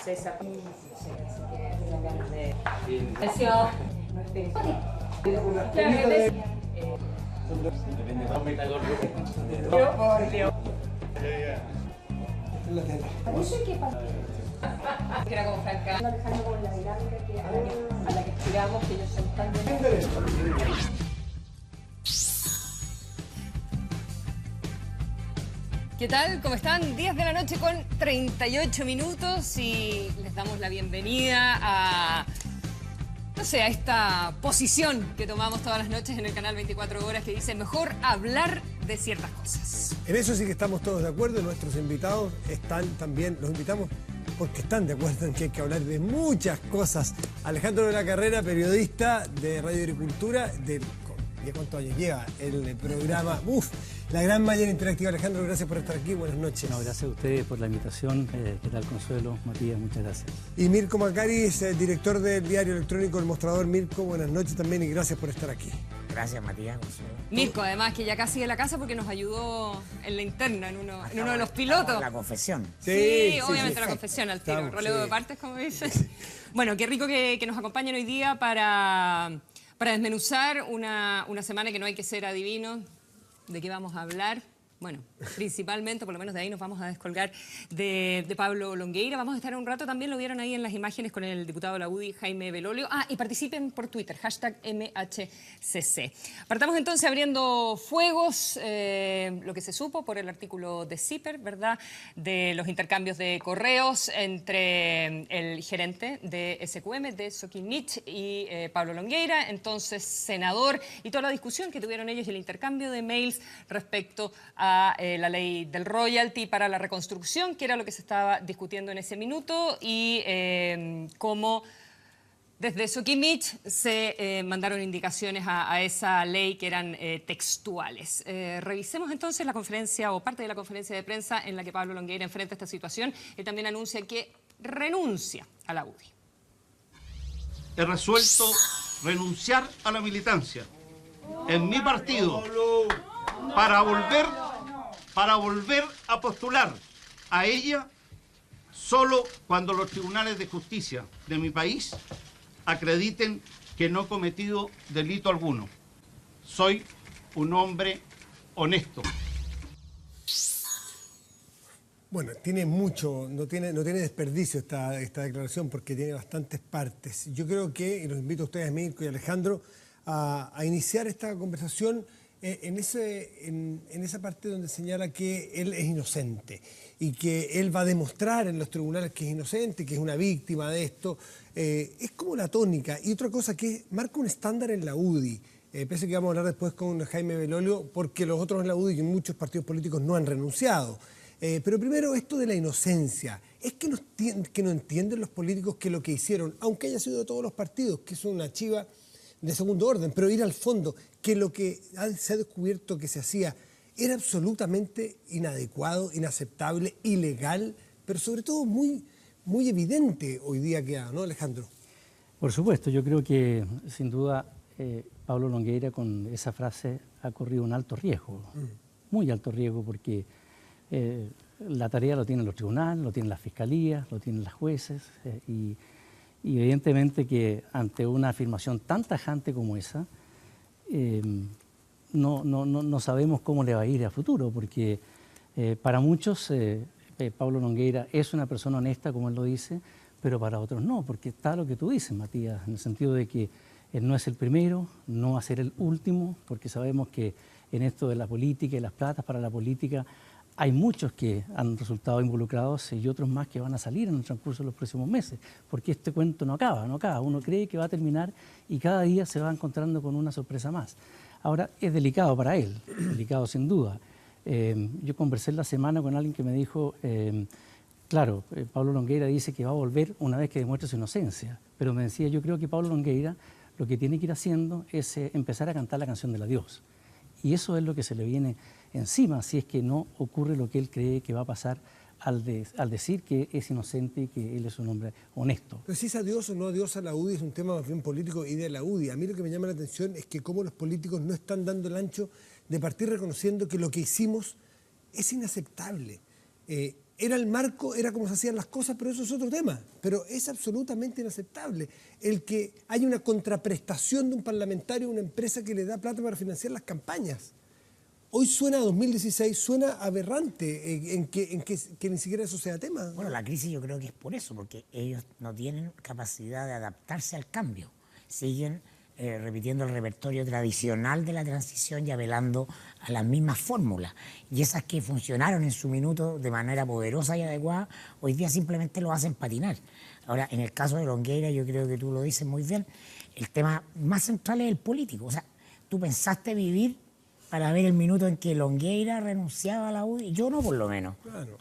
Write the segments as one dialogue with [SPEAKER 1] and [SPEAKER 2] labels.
[SPEAKER 1] César. Sí, así que tengo ganas de... Atención. Que era como Franca. No dejando con la dinámica a la que aspiramos, que ellos son tan bien. ¿Qué tal? ¿Cómo están? 10 de la noche con 38 minutos y les damos la bienvenida a, no sé, a esta posición que tomamos todas las noches en el canal 24 Horas que dice mejor hablar de ciertas cosas.
[SPEAKER 2] En eso sí que estamos todos de acuerdo, nuestros invitados están también, los invitamos porque están de acuerdo en que hay que hablar de muchas cosas. Alejandro de la Carrera, periodista de Radio Agricultura, ¿de cuántos años lleva el programa? La gran mañana interactiva. Alejandro, gracias por estar aquí, buenas noches.
[SPEAKER 3] No, gracias a ustedes por la invitación. ¿Qué tal, Consuelo? Matías, muchas gracias.
[SPEAKER 2] Y Mirko Macaris, director del diario electrónico El Mostrador. Mirko, buenas noches también y gracias por estar aquí.
[SPEAKER 4] Gracias, Matías, Consuelo.
[SPEAKER 1] Mirko, además, que ya casi de la casa porque nos ayudó en la interna, en uno de los pilotos.
[SPEAKER 4] La confesión.
[SPEAKER 1] Sí, obviamente la confesión al tiro,
[SPEAKER 2] Estamos,
[SPEAKER 1] relevo de partes, como dices. Bueno, qué rico que nos acompañen hoy día para desmenuzar una semana que no hay que ser adivinos. ¿De qué vamos a hablar? Bueno, principalmente, por lo menos de ahí nos vamos a descolgar de Pablo Longueira. Vamos a estar un rato, también lo vieron ahí en las imágenes con el diputado de la UDI, Jaime Belolio. Y participen por Twitter, #MHCC. Partamos entonces abriendo fuegos, lo que se supo por el artículo de CIPER, ¿verdad? De los intercambios de correos entre el gerente de SQM, de Soquimich, y Pablo Longueira, entonces senador, y toda la discusión que tuvieron ellos y el intercambio de mails respecto a la ley del royalty para la reconstrucción, que era lo que se estaba discutiendo en ese minuto, y cómo desde Soquimich se mandaron indicaciones a esa ley que eran textuales. Revisemos entonces la conferencia o parte de la conferencia de prensa en la que Pablo Longueira enfrenta esta situación. Él también anuncia que renuncia a la UDI.
[SPEAKER 5] He resuelto renunciar a la militancia en mi partido para volver a postular a ella solo cuando los tribunales de justicia de mi país acrediten que no he cometido delito alguno. Soy un hombre honesto.
[SPEAKER 2] Bueno, tiene mucho, no tiene desperdicio esta declaración porque tiene bastantes partes. Yo creo que, y los invito a ustedes, Mirko y Alejandro, a iniciar esta conversación en esa parte donde señala que él es inocente y que él va a demostrar en los tribunales que es inocente, que es una víctima de esto. Es como la tónica. Y otra cosa que marca un estándar en la UDI. Pese que vamos a hablar después con Jaime Belolio, porque los otros en la UDI y en muchos partidos políticos no han renunciado. Pero primero esto de la inocencia. Es que no entienden los políticos que lo que hicieron, aunque haya sido de todos los partidos, que es una chiva de segundo orden, pero ir al fondo, que lo que se ha descubierto que se hacía era absolutamente inadecuado, inaceptable, ilegal, pero sobre todo muy, muy evidente hoy día queda, ¿no, Alejandro?
[SPEAKER 3] Por supuesto, yo creo que sin duda Pablo Longueira con esa frase ha corrido un alto riesgo, muy alto riesgo, porque la tarea lo tienen los tribunales, lo tienen las fiscalías, lo tienen las jueces, y evidentemente que ante una afirmación tan tajante como esa, no sabemos cómo le va a ir a futuro, porque para muchos Pablo Longueira es una persona honesta, como él lo dice, pero para otros no, porque está lo que tú dices, Matías, en el sentido de que él no es el primero, no va a ser el último, porque sabemos que en esto de la política y las platas para la política hay muchos que han resultado involucrados y otros más que van a salir en el transcurso de los próximos meses, porque este cuento no acaba. Uno cree que va a terminar y cada día se va encontrando con una sorpresa más. Ahora, es delicado para él, delicado sin duda. Yo conversé en la semana con alguien que me dijo, claro, Pablo Longueira dice que va a volver una vez que demuestre su inocencia, pero me decía, yo creo que Pablo Longueira lo que tiene que ir haciendo es empezar a cantar la canción del adiós. Y eso es lo que se le viene encima, si es que no ocurre lo que él cree que va a pasar al decir que es inocente y que él es un hombre honesto.
[SPEAKER 2] Pero si es adiós o no adiós a la UDI es un tema más bien político y de la UDI. A mí lo que me llama la atención es que cómo los políticos no están dando el ancho de partir reconociendo que lo que hicimos es inaceptable. era el marco, era como se hacían las cosas, pero eso es otro tema. Pero es absolutamente inaceptable el que haya una contraprestación de un parlamentario a una empresa que le da plata para financiar las campañas. Hoy suena a 2016, suena aberrante en que ni siquiera eso sea tema.
[SPEAKER 4] Bueno, la crisis yo creo que es por eso, porque ellos no tienen capacidad de adaptarse al cambio. Siguen repitiendo el repertorio tradicional de la transición y apelando a las mismas fórmulas. Y esas que funcionaron en su minuto de manera poderosa y adecuada, hoy día simplemente lo hacen patinar. Ahora, en el caso de Longueira, yo creo que tú lo dices muy bien, el tema más central es el político. O sea, tú pensaste vivir para ver el minuto en que Longueira renunciaba a la UDI, yo no por lo menos,
[SPEAKER 2] Claro,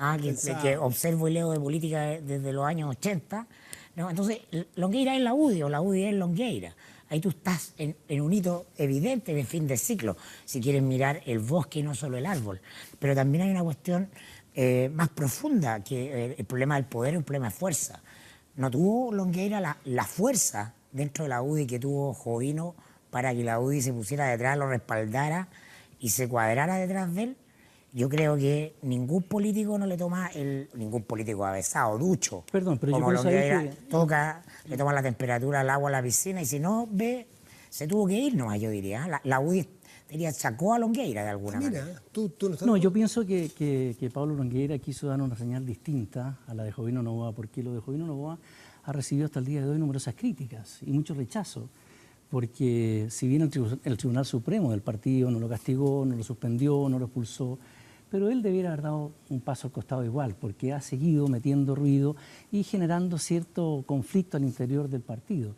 [SPEAKER 4] que observo y leo de política desde los años 80, ¿no? Entonces Longueira es la UDI o la UDI es Longueira. Ahí tú estás en un hito evidente de fin de ciclo, si quieres mirar el bosque y no solo el árbol. Pero también hay una cuestión más profunda, que el problema del poder es un problema de fuerza. No tuvo Longueira la fuerza dentro de la UDI que tuvo Jovino para que la UDI se pusiera detrás, lo respaldara y se cuadrara detrás de él. Yo creo que ningún político no le toma ningún político avesado, ducho,
[SPEAKER 3] Perdón, pero
[SPEAKER 4] como
[SPEAKER 3] yo pienso ahí
[SPEAKER 4] Longueira,
[SPEAKER 3] que...
[SPEAKER 4] toca, le toma la temperatura al agua a la piscina y si no ve, se tuvo que ir nomás, yo diría. La UDI sacó a Longueira de alguna manera.
[SPEAKER 2] Mira, tú no estás...
[SPEAKER 3] No, yo pienso que Pablo Longueira quiso dar una señal distinta a la de Jovino Novoa, porque lo de Jovino Novoa ha recibido hasta el día de hoy numerosas críticas y mucho rechazo, porque si bien el Tribunal Supremo del partido no lo castigó, no lo suspendió, no lo expulsó, pero él debiera haber dado un paso al costado igual, porque ha seguido metiendo ruido y generando cierto conflicto al interior del partido.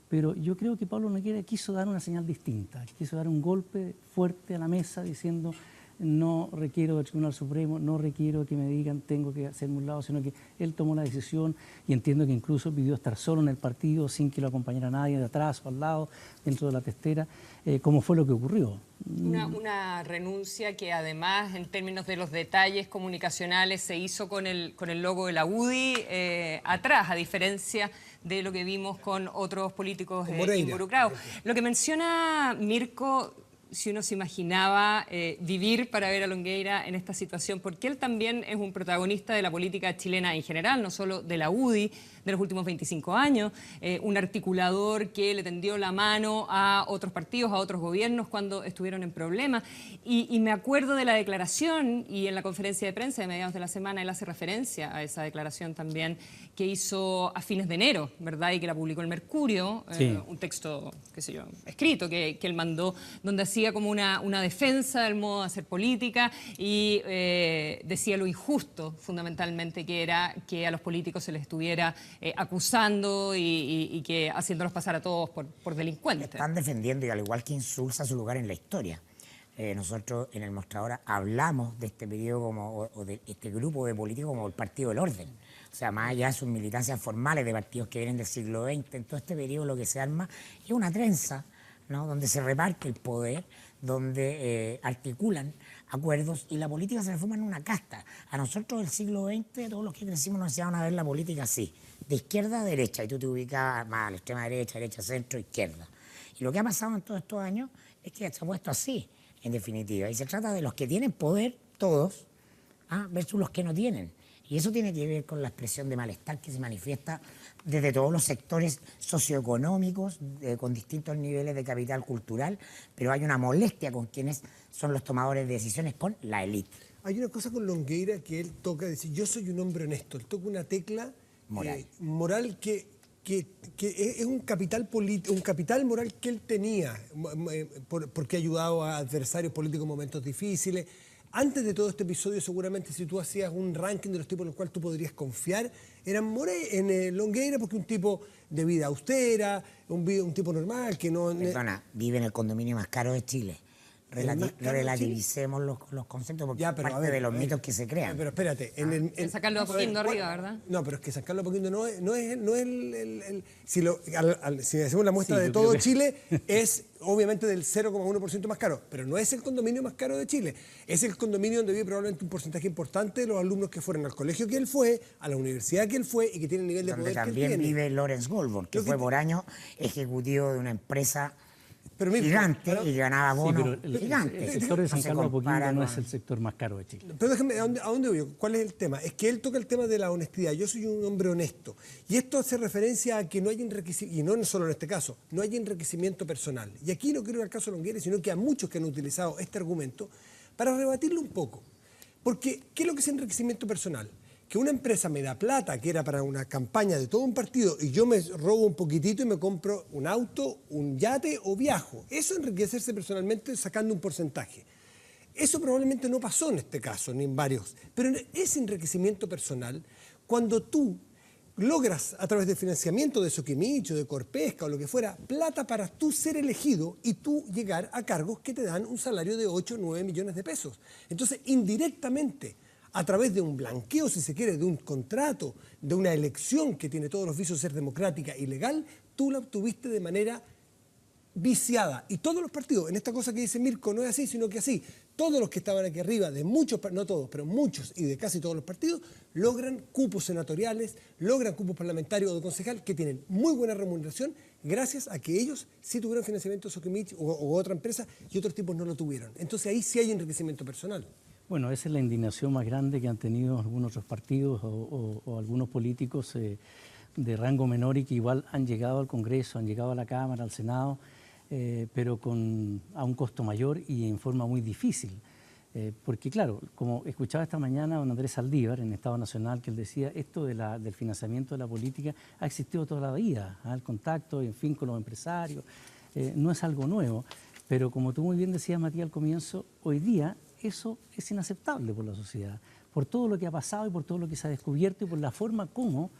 [SPEAKER 3] Pero yo creo que Pablo Longueira quiso dar una señal distinta, quiso dar un golpe fuerte a la mesa diciendo: no requiero del Tribunal Supremo, no requiero que me digan tengo que hacerme un lado, sino que él tomó la decisión y entiendo que incluso pidió estar solo en el partido sin que lo acompañara nadie de atrás o al lado, dentro de la testera, como fue lo que ocurrió.
[SPEAKER 1] Una renuncia que además en términos de los detalles comunicacionales se hizo con el logo de la UDI atrás, a diferencia de lo que vimos con otros políticos involucrados. Lo que menciona Mirko, si uno se imaginaba vivir para ver a Longueira en esta situación, porque él también es un protagonista de la política chilena en general, no solo de la UDI, de los últimos 25 años, un articulador que le tendió la mano a otros partidos, a otros gobiernos cuando estuvieron en problemas. Y me acuerdo de la declaración, y en la conferencia de prensa de mediados de la semana él hace referencia a esa declaración también, que hizo a fines de enero, ¿verdad? Y que la publicó el Mercurio,
[SPEAKER 3] sí.
[SPEAKER 1] Un texto, qué sé yo, escrito que él mandó, donde hacía como una defensa del modo de hacer política y decía lo injusto, fundamentalmente, que era que a los políticos se les estuviera acusando y que haciéndolos pasar a todos por delincuentes.
[SPEAKER 4] Están defendiendo, y al igual que Insulza, su lugar en la historia. Nosotros en El Mostrador hablamos de este periodo o de este grupo de políticos como el Partido del Orden. O sea, más allá de sus militancias formales de partidos que vienen del siglo XX, en todo este periodo lo que se arma es una trenza, ¿no? Donde se reparte el poder, donde articulan acuerdos y la política se transforma en una casta. A nosotros del siglo XX, todos los que crecimos nos enseñaban a ver la política así, de izquierda a derecha, y tú te ubicabas más a la extrema derecha, derecha, centro, izquierda. Y lo que ha pasado en todos estos años es que se ha puesto así, en definitiva, y se trata de los que tienen poder, todos, versus los que no tienen. Y eso tiene que ver con la expresión de malestar que se manifiesta desde todos los sectores socioeconómicos, con distintos niveles de capital cultural, pero hay una molestia con quienes son los tomadores de decisiones, con la élite.
[SPEAKER 2] Hay una cosa con Longueira que él toca, decir, yo soy un hombre honesto. Él toca una tecla moral que es un capital moral que él tenía, porque ha ayudado a adversarios políticos en momentos difíciles. Antes de todo este episodio, seguramente si tú hacías un ranking de los tipos en los cuales tú podrías confiar, eran Longueira, porque un tipo de vida austera, un tipo normal, que no...
[SPEAKER 4] Perdona, vive en el condominio más caro de Chile. Relativicemos los conceptos, porque
[SPEAKER 2] ya, pero,
[SPEAKER 4] parte de los mitos que se crean.
[SPEAKER 2] Pero espérate.
[SPEAKER 1] En San Carlos de Apoquindo arriba, ¿verdad?
[SPEAKER 2] No, pero es que San Carlos de Apoquindo no es el si hacemos la muestra de todo Chile, es obviamente del 0,1% más caro, pero no es el condominio más caro de Chile. Es el condominio donde vive probablemente un porcentaje importante de los alumnos que fueron al colegio que él fue, a la universidad que él fue y que tienen el nivel de poder que él tiene.
[SPEAKER 4] También vive Lawrence Goldborn, que fue por años ejecutivo de una empresa
[SPEAKER 2] Pero Mirko,
[SPEAKER 4] gigante y ganaba
[SPEAKER 3] Sí,
[SPEAKER 4] bonos
[SPEAKER 3] pero el
[SPEAKER 4] gigantes.
[SPEAKER 3] sector de San
[SPEAKER 4] No se
[SPEAKER 3] Carlos Apoquindo
[SPEAKER 4] compara
[SPEAKER 3] no
[SPEAKER 4] con-
[SPEAKER 3] es el sector más caro de Chile.
[SPEAKER 2] Pero déjame, ¿a dónde voy yo? ¿Cuál es el tema? Es que él toca el tema de la honestidad. Yo soy un hombre honesto. Y esto hace referencia a que no hay enriquecimiento, y no solo en este caso, no hay enriquecimiento personal. Y aquí no quiero ir al caso Longueira, sino que a muchos que han utilizado este argumento para rebatirlo un poco. Porque, ¿qué es lo que es enriquecimiento personal? Que una empresa me da plata, que era para una campaña de todo un partido, y yo me robo un poquitito y me compro un auto, un yate o viajo. Eso es enriquecerse personalmente sacando un porcentaje. Eso probablemente no pasó en este caso, ni en varios. Pero es enriquecimiento personal cuando tú logras, a través del financiamiento de Soquimich, de Corpesca o lo que fuera, plata para tú ser elegido y tú llegar a cargos que te dan un salario de 8 o 9 millones de pesos. Entonces, indirectamente, a través de un blanqueo, si se quiere, de un contrato, de una elección que tiene todos los vicios de ser democrática y legal, tú la obtuviste de manera viciada. Y todos los partidos, en esta cosa que dice Mirko, no es así, sino que así. Todos los que estaban aquí arriba, de muchos, no todos, pero muchos y de casi todos los partidos, logran cupos senatoriales, logran cupos parlamentarios o de concejal que tienen muy buena remuneración gracias a que ellos sí tuvieron financiamiento de Soquimich o otra empresa y otros tipos no lo tuvieron. Entonces ahí sí hay enriquecimiento personal.
[SPEAKER 3] Bueno, esa es la indignación más grande que han tenido algunos otros partidos o algunos políticos de rango menor y que igual han llegado al Congreso, han llegado a la Cámara, al Senado, pero a un costo mayor y en forma muy difícil. Porque claro, como escuchaba esta mañana a don Andrés Saldívar en Estado Nacional, que él decía, esto del financiamiento de la política ha existido toda la vida, el contacto, en fin, con los empresarios, no es algo nuevo. Pero como tú muy bien decías, Matías, al comienzo, hoy día eso es inaceptable por la sociedad, por todo lo que ha pasado y por todo lo que se ha descubierto y por la forma como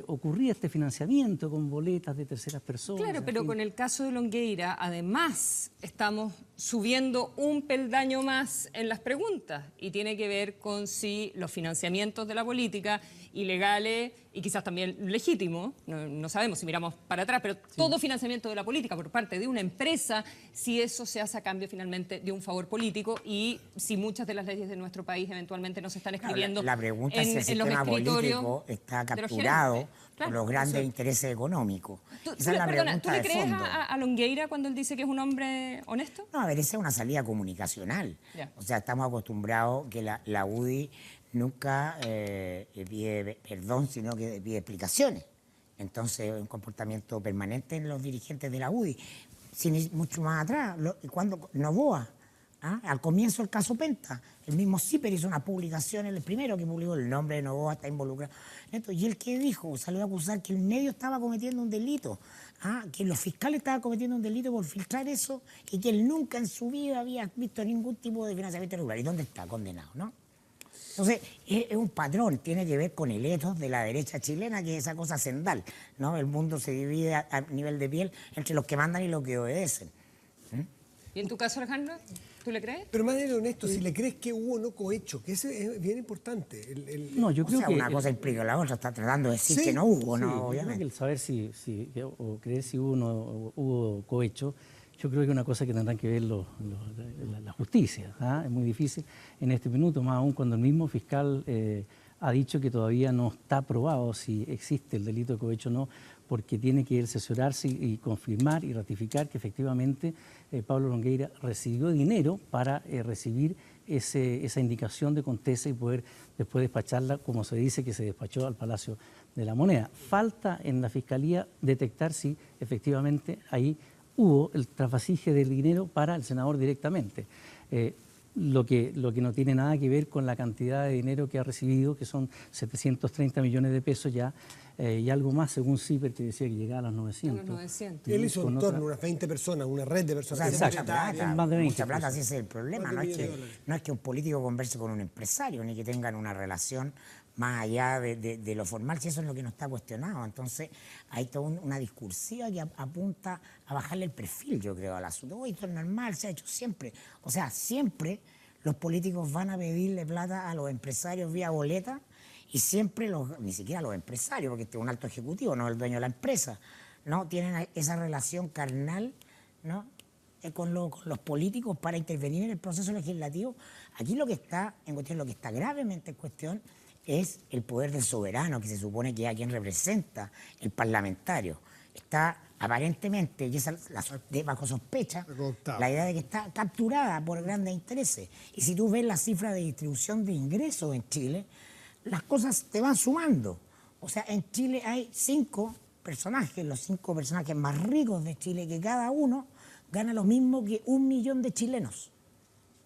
[SPEAKER 3] ocurría este financiamiento con boletas de terceras personas.
[SPEAKER 1] Claro,
[SPEAKER 3] en
[SPEAKER 1] pero
[SPEAKER 3] fin.
[SPEAKER 1] con el caso de Longueira, además, estamos subiendo un peldaño más en las preguntas y tiene que ver con si los financiamientos de la política, ilegales y quizás también legítimos, no sabemos si miramos para atrás, pero todo financiamiento de la política por parte de una empresa, si eso se hace a cambio finalmente de un favor político y si muchas de las leyes de nuestro país eventualmente no se están escribiendo
[SPEAKER 4] La pregunta es si el
[SPEAKER 1] en los
[SPEAKER 4] sistema
[SPEAKER 1] escritorios
[SPEAKER 4] político está
[SPEAKER 1] de los
[SPEAKER 4] capturado
[SPEAKER 1] gerentes. Claro,
[SPEAKER 4] por los grandes
[SPEAKER 1] eso.
[SPEAKER 4] intereses económicos.
[SPEAKER 1] ¿Tú
[SPEAKER 4] Esa es la
[SPEAKER 1] perdona, ¿tú
[SPEAKER 4] pregunta
[SPEAKER 1] le
[SPEAKER 4] de
[SPEAKER 1] crees
[SPEAKER 4] fondo.
[SPEAKER 1] a Longueira cuando él dice que es un hombre honesto?
[SPEAKER 4] No, a ver, esa es una salida comunicacional.
[SPEAKER 1] Ya.
[SPEAKER 4] O sea, estamos acostumbrados que la UDI nunca pide perdón, sino que pide explicaciones. Entonces, un comportamiento permanente en los dirigentes de la UDI. Sin ir mucho más atrás, cuando Novoa, al comienzo del caso Penta, el mismo CIPER hizo una publicación, el primero que publicó, el nombre de Novoa está involucrado. Y él que dijo, salió a acusar que el medio estaba cometiendo un delito, que los fiscales estaban cometiendo un delito por filtrar eso y que él nunca en su vida había visto ningún tipo de financiamiento irregular. ¿Y dónde está? Condenado, ¿no? Entonces, es un patrón, tiene que ver con el ethos de la derecha chilena, que es esa cosa sendal, ¿no? El mundo se divide a nivel de piel entre los que mandan y los que obedecen.
[SPEAKER 1] ¿Y en tu caso, Alejandro? ¿Tú le crees?
[SPEAKER 2] Pero más de honesto, si le crees que hubo o no cohecho, que eso es bien importante.
[SPEAKER 3] No, yo
[SPEAKER 4] O
[SPEAKER 3] creo
[SPEAKER 4] sea,
[SPEAKER 3] que
[SPEAKER 4] una cosa implica la otra, está tratando de decir
[SPEAKER 2] Sí,
[SPEAKER 4] que no hubo,
[SPEAKER 3] sí,
[SPEAKER 4] ¿no?
[SPEAKER 3] yo creo que
[SPEAKER 4] Obviamente.
[SPEAKER 3] el saber o creer si hubo o no hubo cohecho, yo creo que es una cosa que tendrán que ver la justicia. Es muy difícil en este minuto, más aún cuando el mismo fiscal ha dicho que todavía no está probado si existe el delito de cohecho o no, porque tiene que asesorarse y confirmar y ratificar que efectivamente Pablo Longueira recibió dinero para recibir esa indicación de Contesa y poder después despacharla, como se dice que se despachó al Palacio de la Moneda. Falta en la Fiscalía detectar si efectivamente ahí hubo el trasvasije del dinero para el senador directamente. Lo que no tiene nada que ver con la cantidad de dinero que ha recibido, que son 730 millones de pesos ya, y algo más, según CIPER, que decía que llegaba a los 900.
[SPEAKER 1] A los 900.
[SPEAKER 2] Él hizo en
[SPEAKER 3] Con
[SPEAKER 2] torno
[SPEAKER 3] otra-
[SPEAKER 2] a unas 20 personas, una red de
[SPEAKER 4] O
[SPEAKER 2] personas.
[SPEAKER 4] sea,
[SPEAKER 3] Exacto.
[SPEAKER 4] mucha plata,
[SPEAKER 3] Más de 20
[SPEAKER 4] mucha plata,
[SPEAKER 3] incluso.
[SPEAKER 4] sí, ese es el problema.
[SPEAKER 2] Más de
[SPEAKER 4] No es,
[SPEAKER 2] millones de
[SPEAKER 4] que,
[SPEAKER 2] dólares.
[SPEAKER 4] no es que un político converse con un empresario, ni que tengan una relación más allá de lo formal, si eso es lo que no está cuestionado. Entonces, hay toda una discursiva que apunta a bajarle el perfil, yo creo, al asunto. Oye, esto es normal, se ha hecho siempre. O sea, siempre los políticos van a pedirle plata a los empresarios vía boleta y siempre, ni siquiera los empresarios, porque este es un alto ejecutivo, no es el dueño de la empresa, ¿no? Tienen esa relación carnal, ¿no? Con los políticos para intervenir en el proceso legislativo. Aquí lo que está en cuestión, lo que está gravemente en cuestión es el poder del soberano, que se supone que es a quien representa el parlamentario. Está aparentemente, y esa, bajo sospecha, la idea de que está capturada por grandes intereses. Y si tú ves la cifra de distribución de ingresos en Chile, las cosas te van sumando. O sea, en Chile hay 5 personajes, los 5 personajes más ricos de Chile, que cada uno gana lo mismo que 1 millón de chilenos.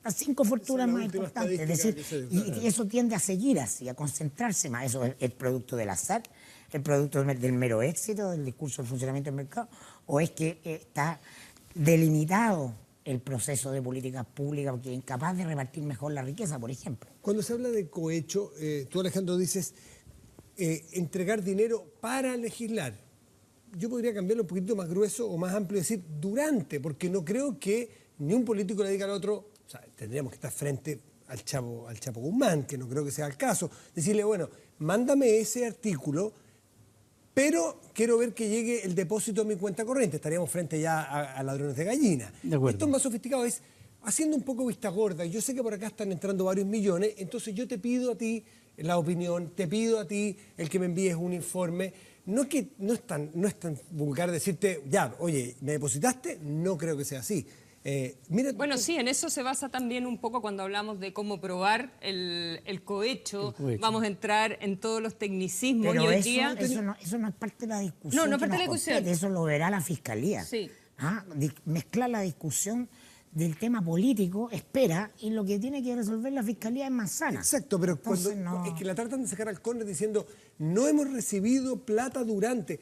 [SPEAKER 4] Las 5 fortunas más importantes. Es decir, y eso tiende a seguir así, a concentrarse más. Eso es el producto del azar, el producto del mero éxito, del discurso del funcionamiento del mercado, o es que está delimitado el proceso de políticas públicas porque es incapaz de repartir mejor la riqueza, por ejemplo.
[SPEAKER 2] Cuando se habla de cohecho, tú, Alejandro, dices entregar dinero para legislar. Yo podría cambiarlo un poquito más grueso o más amplio y decir durante, porque no creo que ni un político le diga al otro. O sea, tendríamos que estar frente al Chapo Guzmán, que no creo que sea el caso. Decirle, bueno, mándame ese artículo, pero quiero ver que llegue el depósito a mi cuenta corriente. Estaríamos frente ya a ladrones de gallina.
[SPEAKER 3] De acuerdo.
[SPEAKER 2] Esto es más sofisticado, es haciendo un poco vista gorda. Yo sé que por acá están entrando varios millones, entonces yo te pido a ti la opinión, te pido a ti el que me envíes un informe. No es tan vulgar decirte, ya, oye, ¿me depositaste? No creo que sea así.
[SPEAKER 1] Bueno, sí, en eso se basa también un poco cuando hablamos de cómo probar el cohecho. Vamos a entrar en todos los tecnicismos.
[SPEAKER 4] Pero
[SPEAKER 1] y hoy
[SPEAKER 4] eso,
[SPEAKER 1] día...
[SPEAKER 4] eso no es parte de la discusión.
[SPEAKER 1] No es parte de la discusión.
[SPEAKER 4] Eso lo verá la Fiscalía.
[SPEAKER 1] Sí.
[SPEAKER 4] Mezclar la discusión del tema político, espera, y lo que tiene que resolver la Fiscalía es manzana.
[SPEAKER 2] Exacto, pero
[SPEAKER 4] Entonces,
[SPEAKER 2] es que la tratan de sacar al córner diciendo no hemos recibido plata durante.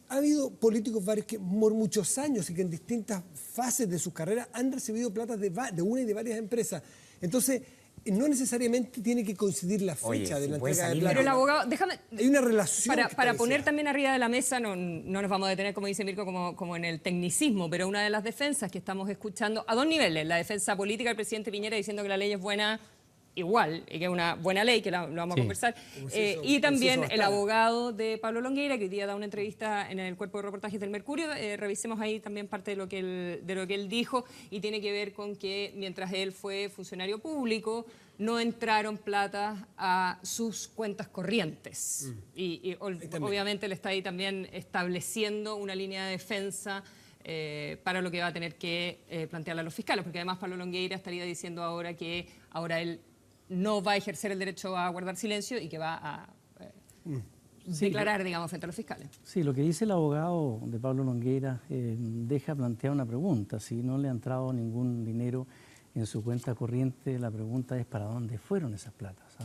[SPEAKER 2] Ha habido políticos varios que por muchos años y que en distintas fases de sus carreras han recibido plata de una y de varias empresas. Entonces, no necesariamente tiene que coincidir la fecha de la entrega de plata.
[SPEAKER 1] Pero el abogado, déjame...
[SPEAKER 2] Hay una relación.
[SPEAKER 1] Para poner también arriba de la mesa, no nos vamos a detener, como dice Mirko, como en el tecnicismo, pero una de las defensas que estamos escuchando, a 2 niveles, la defensa política del presidente Piñera diciendo que la ley es buena igual, y que es una buena ley, que lo vamos a conversar, y también el abogado de Pablo Longueira, que hoy día da una entrevista en el cuerpo de reportajes del Mercurio. Revisemos ahí también parte de lo que él dijo, y tiene que ver con que mientras él fue funcionario público, no entraron plata a sus cuentas corrientes. Y obviamente él está ahí también estableciendo una línea de defensa para lo que va a tener que plantearle a los fiscales, porque además Pablo Longueira estaría diciendo ahora que ahora él no va a ejercer el derecho a guardar silencio y que va a declarar, digamos, frente a los fiscales.
[SPEAKER 3] Sí, lo que dice el abogado de Pablo Longueira deja plantear una pregunta. Si no le ha entrado ningún dinero en su cuenta corriente, la pregunta es ¿para dónde fueron esas platas?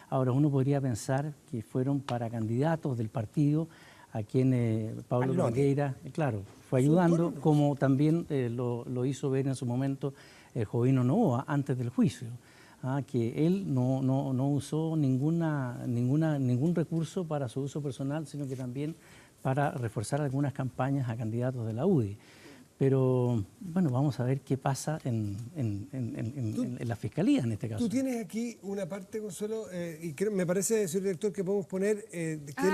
[SPEAKER 3] Ahora, uno podría pensar que fueron para candidatos del partido a quien Pablo Longueira, claro, fue ayudando, como también lo hizo ver en su momento Jovino Novoa antes del juicio. Que él no usó ningún recurso para su uso personal, sino que también para reforzar algunas campañas a candidatos de la UDI. Pero, bueno, vamos a ver qué pasa en la Fiscalía en este caso.
[SPEAKER 2] Tú tienes aquí una parte, Consuelo, y me parece, señor director, que podemos poner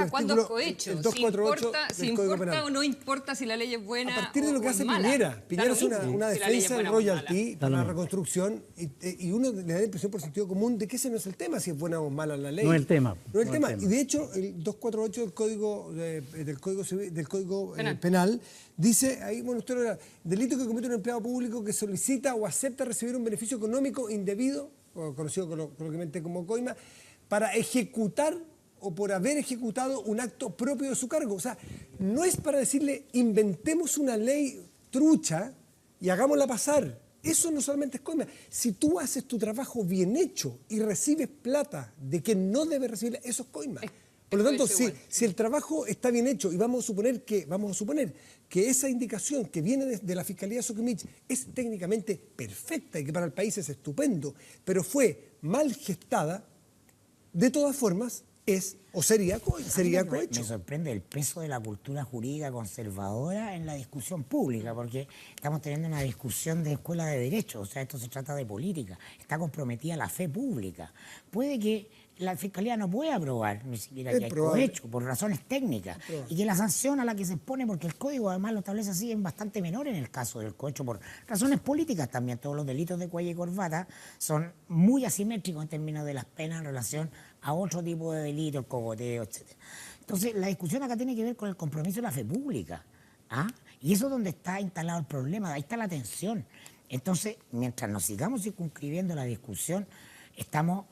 [SPEAKER 1] ¿cuándo es cohecho?
[SPEAKER 2] el 248
[SPEAKER 1] si importa o no importa si la ley es buena.
[SPEAKER 2] A partir de lo que hace Piñera. Piñera es una defensa del royalty para la reconstrucción, y uno le da la impresión por sentido común de que ese no es el tema, si es buena o mala la ley.
[SPEAKER 3] No es el tema.
[SPEAKER 2] No es el tema. Y de hecho, el 248 del Código Penal dice, ahí, bueno, usted lo verá, delito que comete un empleado público que solicita o acepta recibir un beneficio económico indebido, o conocido coloquialmente como coima, para ejecutar o por haber ejecutado un acto propio de su cargo. O sea, no es para decirle, inventemos una ley trucha y hagámosla pasar. Eso no solamente es coima. Si tú haces tu trabajo bien hecho y recibes plata de que no debes recibirla, eso es coima. Por lo tanto, si el trabajo está bien hecho y vamos a suponer que esa indicación que viene de la Fiscalía de Soquimich es técnicamente perfecta y que para el país es estupendo, pero fue mal gestada, de todas formas sería cohecho.
[SPEAKER 4] Me sorprende el peso de la cultura jurídica conservadora en la discusión pública, porque estamos teniendo una discusión de escuela de derecho, o sea, esto se trata de política, está comprometida la fe pública. Puede que la Fiscalía no puede aprobar ni siquiera que hay cohecho por razones técnicas y que la sanción a la que se expone, porque el Código además lo establece así, es bastante menor en el caso del cohecho por razones políticas también. Todos los delitos de cuello y corbata son muy asimétricos en términos de las penas en relación a otro tipo de delitos, cogoteo, etc. Entonces, la discusión acá tiene que ver con el compromiso de la fe pública. ¿Ah? Y eso es donde está instalado el problema, ahí está la tensión. Entonces, mientras nos sigamos circunscribiendo la discusión, estamos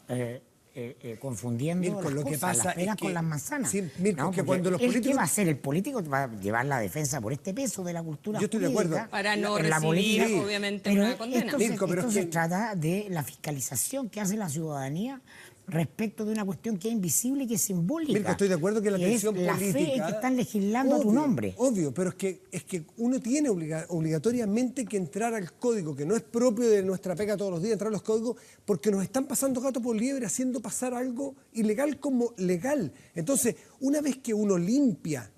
[SPEAKER 4] confundiendo
[SPEAKER 2] Mirko,
[SPEAKER 4] las cosas, las peras con las manzanas.
[SPEAKER 2] Sí, Mirko,
[SPEAKER 4] ¿no?
[SPEAKER 2] que cuando los
[SPEAKER 4] ¿Qué
[SPEAKER 2] políticos...
[SPEAKER 4] va a hacer? El político va a llevar la defensa por este peso de la cultura
[SPEAKER 2] Yo estoy de
[SPEAKER 4] jurídica
[SPEAKER 2] acuerdo.
[SPEAKER 1] Para no
[SPEAKER 4] en la
[SPEAKER 1] recibir,
[SPEAKER 4] política.
[SPEAKER 1] obviamente,
[SPEAKER 4] Pero
[SPEAKER 1] una condena.
[SPEAKER 4] Esto,
[SPEAKER 2] Mirko, pero
[SPEAKER 4] esto
[SPEAKER 2] es
[SPEAKER 4] se
[SPEAKER 2] que-
[SPEAKER 4] trata de la fiscalización que hace la ciudadanía respecto de una cuestión que es invisible y que es simbólica.
[SPEAKER 2] Mirko, estoy de acuerdo que la tensión
[SPEAKER 4] es la
[SPEAKER 2] política...
[SPEAKER 4] fe que están legislando a tu
[SPEAKER 2] Obvio,
[SPEAKER 4] nombre.
[SPEAKER 2] Obvio, pero es que uno tiene obligatoriamente que entrar al código, que no es propio de nuestra pega todos los días, entrar a los códigos, porque nos están pasando gato por liebre haciendo pasar algo ilegal como legal. Entonces, una vez que uno limpia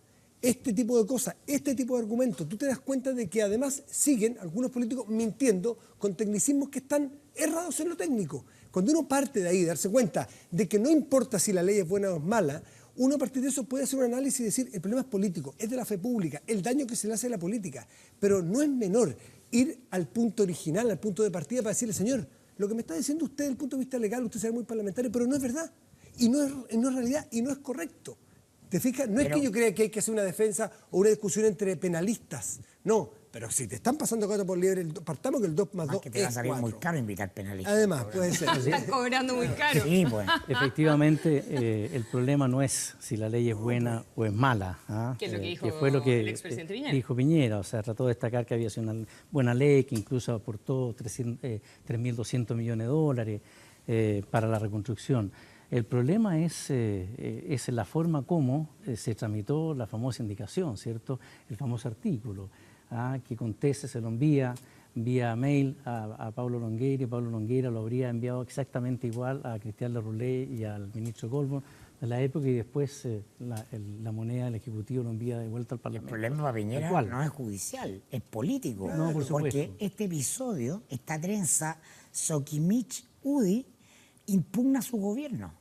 [SPEAKER 2] este tipo de cosas, este tipo de argumentos, tú te das cuenta de que además siguen algunos políticos mintiendo con tecnicismos que están errados en lo técnico. Cuando uno parte de ahí, darse cuenta de que no importa si la ley es buena o es mala, uno a partir de eso puede hacer un análisis y decir, el problema es político, es de la fe pública, el daño que se le hace a la política. Pero no es menor ir al punto original, al punto de partida para decirle, señor, lo que me está diciendo usted desde el punto de vista legal, usted será muy parlamentario, pero no es verdad, y no es realidad, y no es correcto. ¿Te fijas? No es que yo crea que hay que hacer una defensa o una discusión entre penalistas, no. Pero si te están pasando gato por liebre, partamos que el 2 más 2
[SPEAKER 4] Que te va a
[SPEAKER 2] es
[SPEAKER 4] salir
[SPEAKER 2] 4.
[SPEAKER 4] muy caro invitar penalistas.
[SPEAKER 2] Además, puede ser.
[SPEAKER 1] Están cobrando muy caro.
[SPEAKER 4] Sí, pues.
[SPEAKER 3] Efectivamente, el problema no es si la ley es buena o es mala. ¿Ah?
[SPEAKER 1] Que es lo que dijo
[SPEAKER 3] fue lo que
[SPEAKER 1] el expresidente Piñera.
[SPEAKER 3] dijo Piñera. O sea, trató de destacar que había sido una buena ley, que incluso aportó 3.200 millones de dólares para la reconstrucción. El problema es la forma como se tramitó la famosa indicación, ¿cierto? El famoso artículo, que Contese se lo envía vía mail a Pablo Longueira, y Pablo Longueira lo habría enviado exactamente igual a Cristian Larroulet y al ministro Goldberg de la época, y después la moneda del Ejecutivo lo envía de vuelta al
[SPEAKER 4] El
[SPEAKER 3] Parlamento.
[SPEAKER 4] problema para Piñera
[SPEAKER 3] Tal cual.
[SPEAKER 4] no es judicial, es político.
[SPEAKER 3] No, por supuesto.
[SPEAKER 4] Porque este episodio, esta trenza, Sokimich Udi, impugna su gobierno.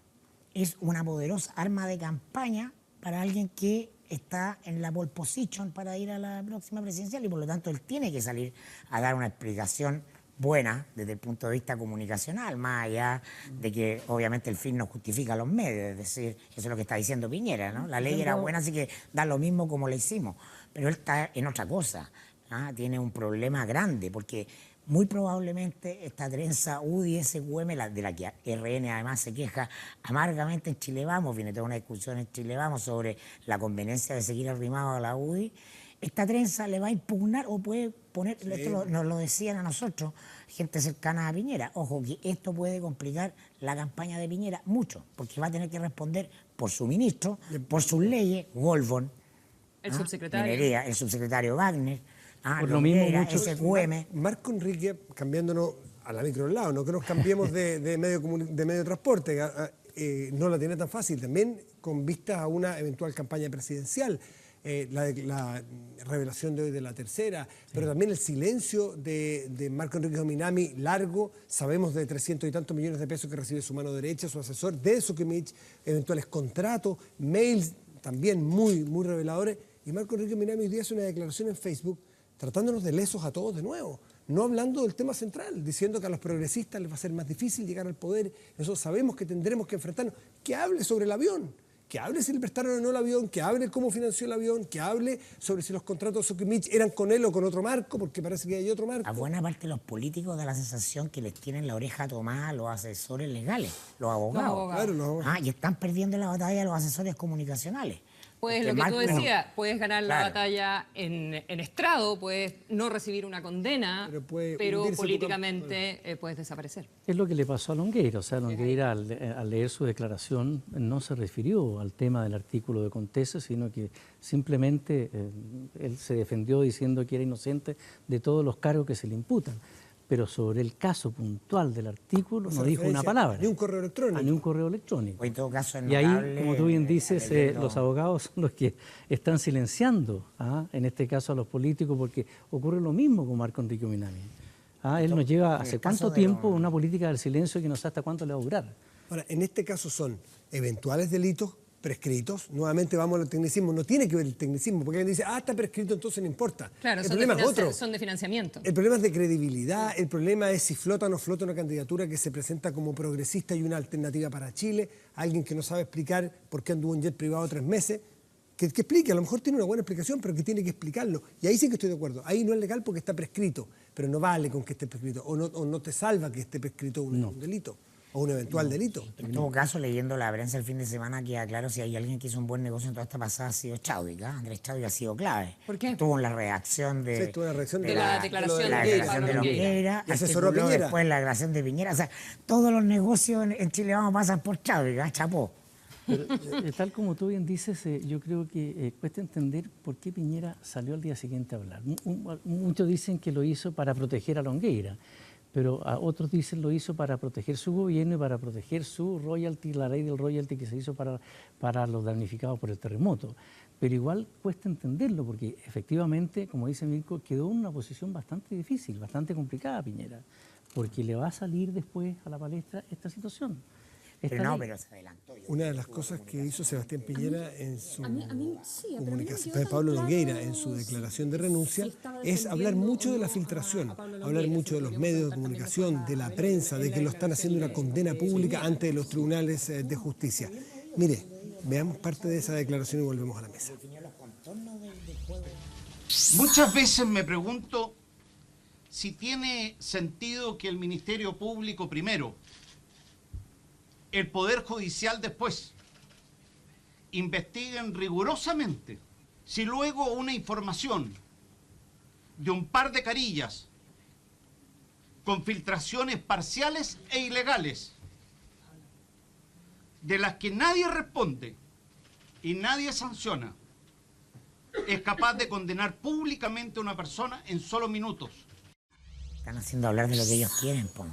[SPEAKER 4] Es una poderosa arma de campaña para alguien que está en la pole position para ir a la próxima presidencial, y por lo tanto él tiene que salir a dar una explicación buena desde el punto de vista comunicacional, más allá de que obviamente el fin no justifica los medios, es decir, eso es lo que está diciendo Piñera, ¿no? La ley era buena, así que da lo mismo como la hicimos, pero él está en otra cosa, tiene un problema grande, porque muy probablemente esta trenza UDI, SQM, de la que RN además se queja amargamente en Chile Vamos, viene toda una discusión en Chile Vamos sobre la conveniencia de seguir arrimado a la UDI, esta trenza le va a impugnar o puede poner, esto nos lo decían a nosotros, gente cercana a Piñera, ojo que esto puede complicar la campaña de Piñera mucho, porque va a tener que responder por su ministro, por sus leyes, Goldberg,
[SPEAKER 1] El subsecretario.
[SPEAKER 4] Minería, el subsecretario Wagner,
[SPEAKER 3] Por lo mismo,
[SPEAKER 4] Longueira,
[SPEAKER 3] muchos-
[SPEAKER 4] SQM.
[SPEAKER 2] Marco Enrique, cambiándonos a la micro al lado, no que nos cambiemos de medio de transporte, no la tiene tan fácil, también con vistas a una eventual campaña presidencial. La revelación de hoy de la tercera, pero también el silencio de Marco Enrique Minami largo, sabemos de 300 y tantos millones de pesos que recibe su mano derecha, su asesor, de Sokimich, eventuales contratos, mails también muy reveladores, y Marco Enrique Minami hoy día hace una declaración en Facebook tratándonos de lesos a todos de nuevo, no hablando del tema central, diciendo que a los progresistas les va a ser más difícil llegar al poder, nosotros sabemos que tendremos que enfrentarnos, que hable sobre el avión, que hable si le prestaron o no el avión, que hable cómo financió el avión, que hable sobre si los contratos de Sokimich eran con él o con otro marco, porque parece que hay otro marco.
[SPEAKER 4] A buena parte de los políticos da la sensación que les tienen la oreja tomada a los asesores legales, los abogados.
[SPEAKER 1] abogados.
[SPEAKER 2] Claro, los abogados.
[SPEAKER 4] Y están perdiendo la batalla los asesores comunicacionales.
[SPEAKER 1] Pues
[SPEAKER 4] Porque
[SPEAKER 1] lo que tú
[SPEAKER 4] Marco-
[SPEAKER 1] decías, puedes ganar la
[SPEAKER 4] Claro.
[SPEAKER 1] batalla en estrado, puedes no recibir una condena,
[SPEAKER 2] Pero puede
[SPEAKER 1] pero
[SPEAKER 2] hundirse tu
[SPEAKER 1] políticamente puedes desaparecer.
[SPEAKER 3] Es lo que le pasó a Longueira. O sea, Longueira al leer su declaración no se refirió al tema del artículo de Contese, sino que simplemente él se defendió diciendo que era inocente de todos los cargos que se le imputan. Pero sobre el caso puntual del artículo no dijo una
[SPEAKER 2] referencia
[SPEAKER 3] palabra.
[SPEAKER 2] ni un correo electrónico.
[SPEAKER 3] Ni un correo electrónico.
[SPEAKER 4] O en todo caso es
[SPEAKER 3] Y ahí,
[SPEAKER 4] notable,
[SPEAKER 3] como tú bien dices,
[SPEAKER 4] leyendo-
[SPEAKER 3] los abogados son los que están silenciando, en este caso a los políticos, porque ocurre lo mismo con Marco Enrique Minami. Él nos lleva
[SPEAKER 4] en el
[SPEAKER 3] hace
[SPEAKER 4] caso
[SPEAKER 3] cuánto
[SPEAKER 4] de
[SPEAKER 3] tiempo
[SPEAKER 4] los-
[SPEAKER 3] una política del silencio que no sé hasta cuánto le va a durar.
[SPEAKER 2] Ahora, en este caso son eventuales delitos prescritos, nuevamente vamos al tecnicismo, no tiene que ver el tecnicismo, porque alguien dice, está prescrito, entonces no importa.
[SPEAKER 1] Claro,
[SPEAKER 2] El
[SPEAKER 1] son de,
[SPEAKER 2] problema es otro.
[SPEAKER 1] son de financiamiento.
[SPEAKER 2] El problema es de credibilidad, el problema es si flota o no flota una candidatura que se presenta como progresista y una alternativa para Chile, alguien que no sabe explicar por qué anduvo en jet privado 3 meses, Que explique, a lo mejor tiene una buena explicación, pero que tiene que explicarlo. Y ahí sí que estoy de acuerdo. Ahí no es legal porque está prescrito, pero no vale con que esté prescrito. O no te salva que esté prescrito un delito o un eventual delito.
[SPEAKER 4] En todo caso, leyendo la prensa el fin de semana, queda claro si hay alguien que hizo un buen negocio en toda esta pasada ha sido Chadwick. Andrés Chadwick ha sido clave.
[SPEAKER 1] ¿Por qué?
[SPEAKER 4] Estuvo en la redacción
[SPEAKER 2] Sí, estuvo en la redacción
[SPEAKER 1] de la declaración
[SPEAKER 4] de la
[SPEAKER 1] de
[SPEAKER 4] declaración de
[SPEAKER 1] Pablo
[SPEAKER 4] Longueira.
[SPEAKER 2] Y asesoró a
[SPEAKER 4] articuló
[SPEAKER 2] Piñera.
[SPEAKER 4] después la declaración de Piñera. O sea, todos los negocios en Chile vamos a pasar por Chadwick, chapó.
[SPEAKER 3] Pero, tal como tú bien dices, yo creo que cuesta entender por qué Piñera salió al día siguiente a hablar. Muchos dicen que lo hizo para proteger a Longueira, pero a otros dicen lo hizo para proteger su gobierno y para proteger su royalty, la ley del royalty que se hizo para los damnificados por el terremoto. Pero igual cuesta entenderlo porque efectivamente, como dice Mirko, quedó en una posición bastante difícil, bastante complicada Piñera, porque le va a salir después a la palestra esta situación.
[SPEAKER 4] Pero no, pero se adelantó.
[SPEAKER 2] Una de las cosas que hizo Sebastián Piñera en su
[SPEAKER 6] sí, pero
[SPEAKER 2] comunicación,
[SPEAKER 6] a mí no me quedó
[SPEAKER 2] Pablo
[SPEAKER 6] tan
[SPEAKER 2] Longueira
[SPEAKER 6] claro
[SPEAKER 2] en su declaración de
[SPEAKER 6] si
[SPEAKER 2] renuncia,
[SPEAKER 6] estaba
[SPEAKER 2] es hablar
[SPEAKER 6] defendiendo
[SPEAKER 2] mucho
[SPEAKER 6] o
[SPEAKER 2] de la
[SPEAKER 6] no
[SPEAKER 2] filtración,
[SPEAKER 6] a Pablo
[SPEAKER 2] hablar
[SPEAKER 6] Longueira.
[SPEAKER 2] mucho de
[SPEAKER 6] Eso
[SPEAKER 2] los
[SPEAKER 6] lo
[SPEAKER 2] medios de
[SPEAKER 6] queríamos
[SPEAKER 2] comunicación,
[SPEAKER 6] también
[SPEAKER 2] de la
[SPEAKER 6] con
[SPEAKER 2] prensa, de que lo están haciendo una condena pública ante los tribunales de justicia. Mire, veamos parte de esa declaración y volvemos a la mesa.
[SPEAKER 5] Muchas veces me pregunto si tiene sentido que el Ministerio Público primero, el Poder Judicial después, investiguen rigurosamente si luego una información de un par de carillas con filtraciones parciales e ilegales, de las que nadie responde y nadie sanciona, es capaz de condenar públicamente a una persona en solo minutos.
[SPEAKER 4] Están haciendo hablar de lo que ellos quieren, po.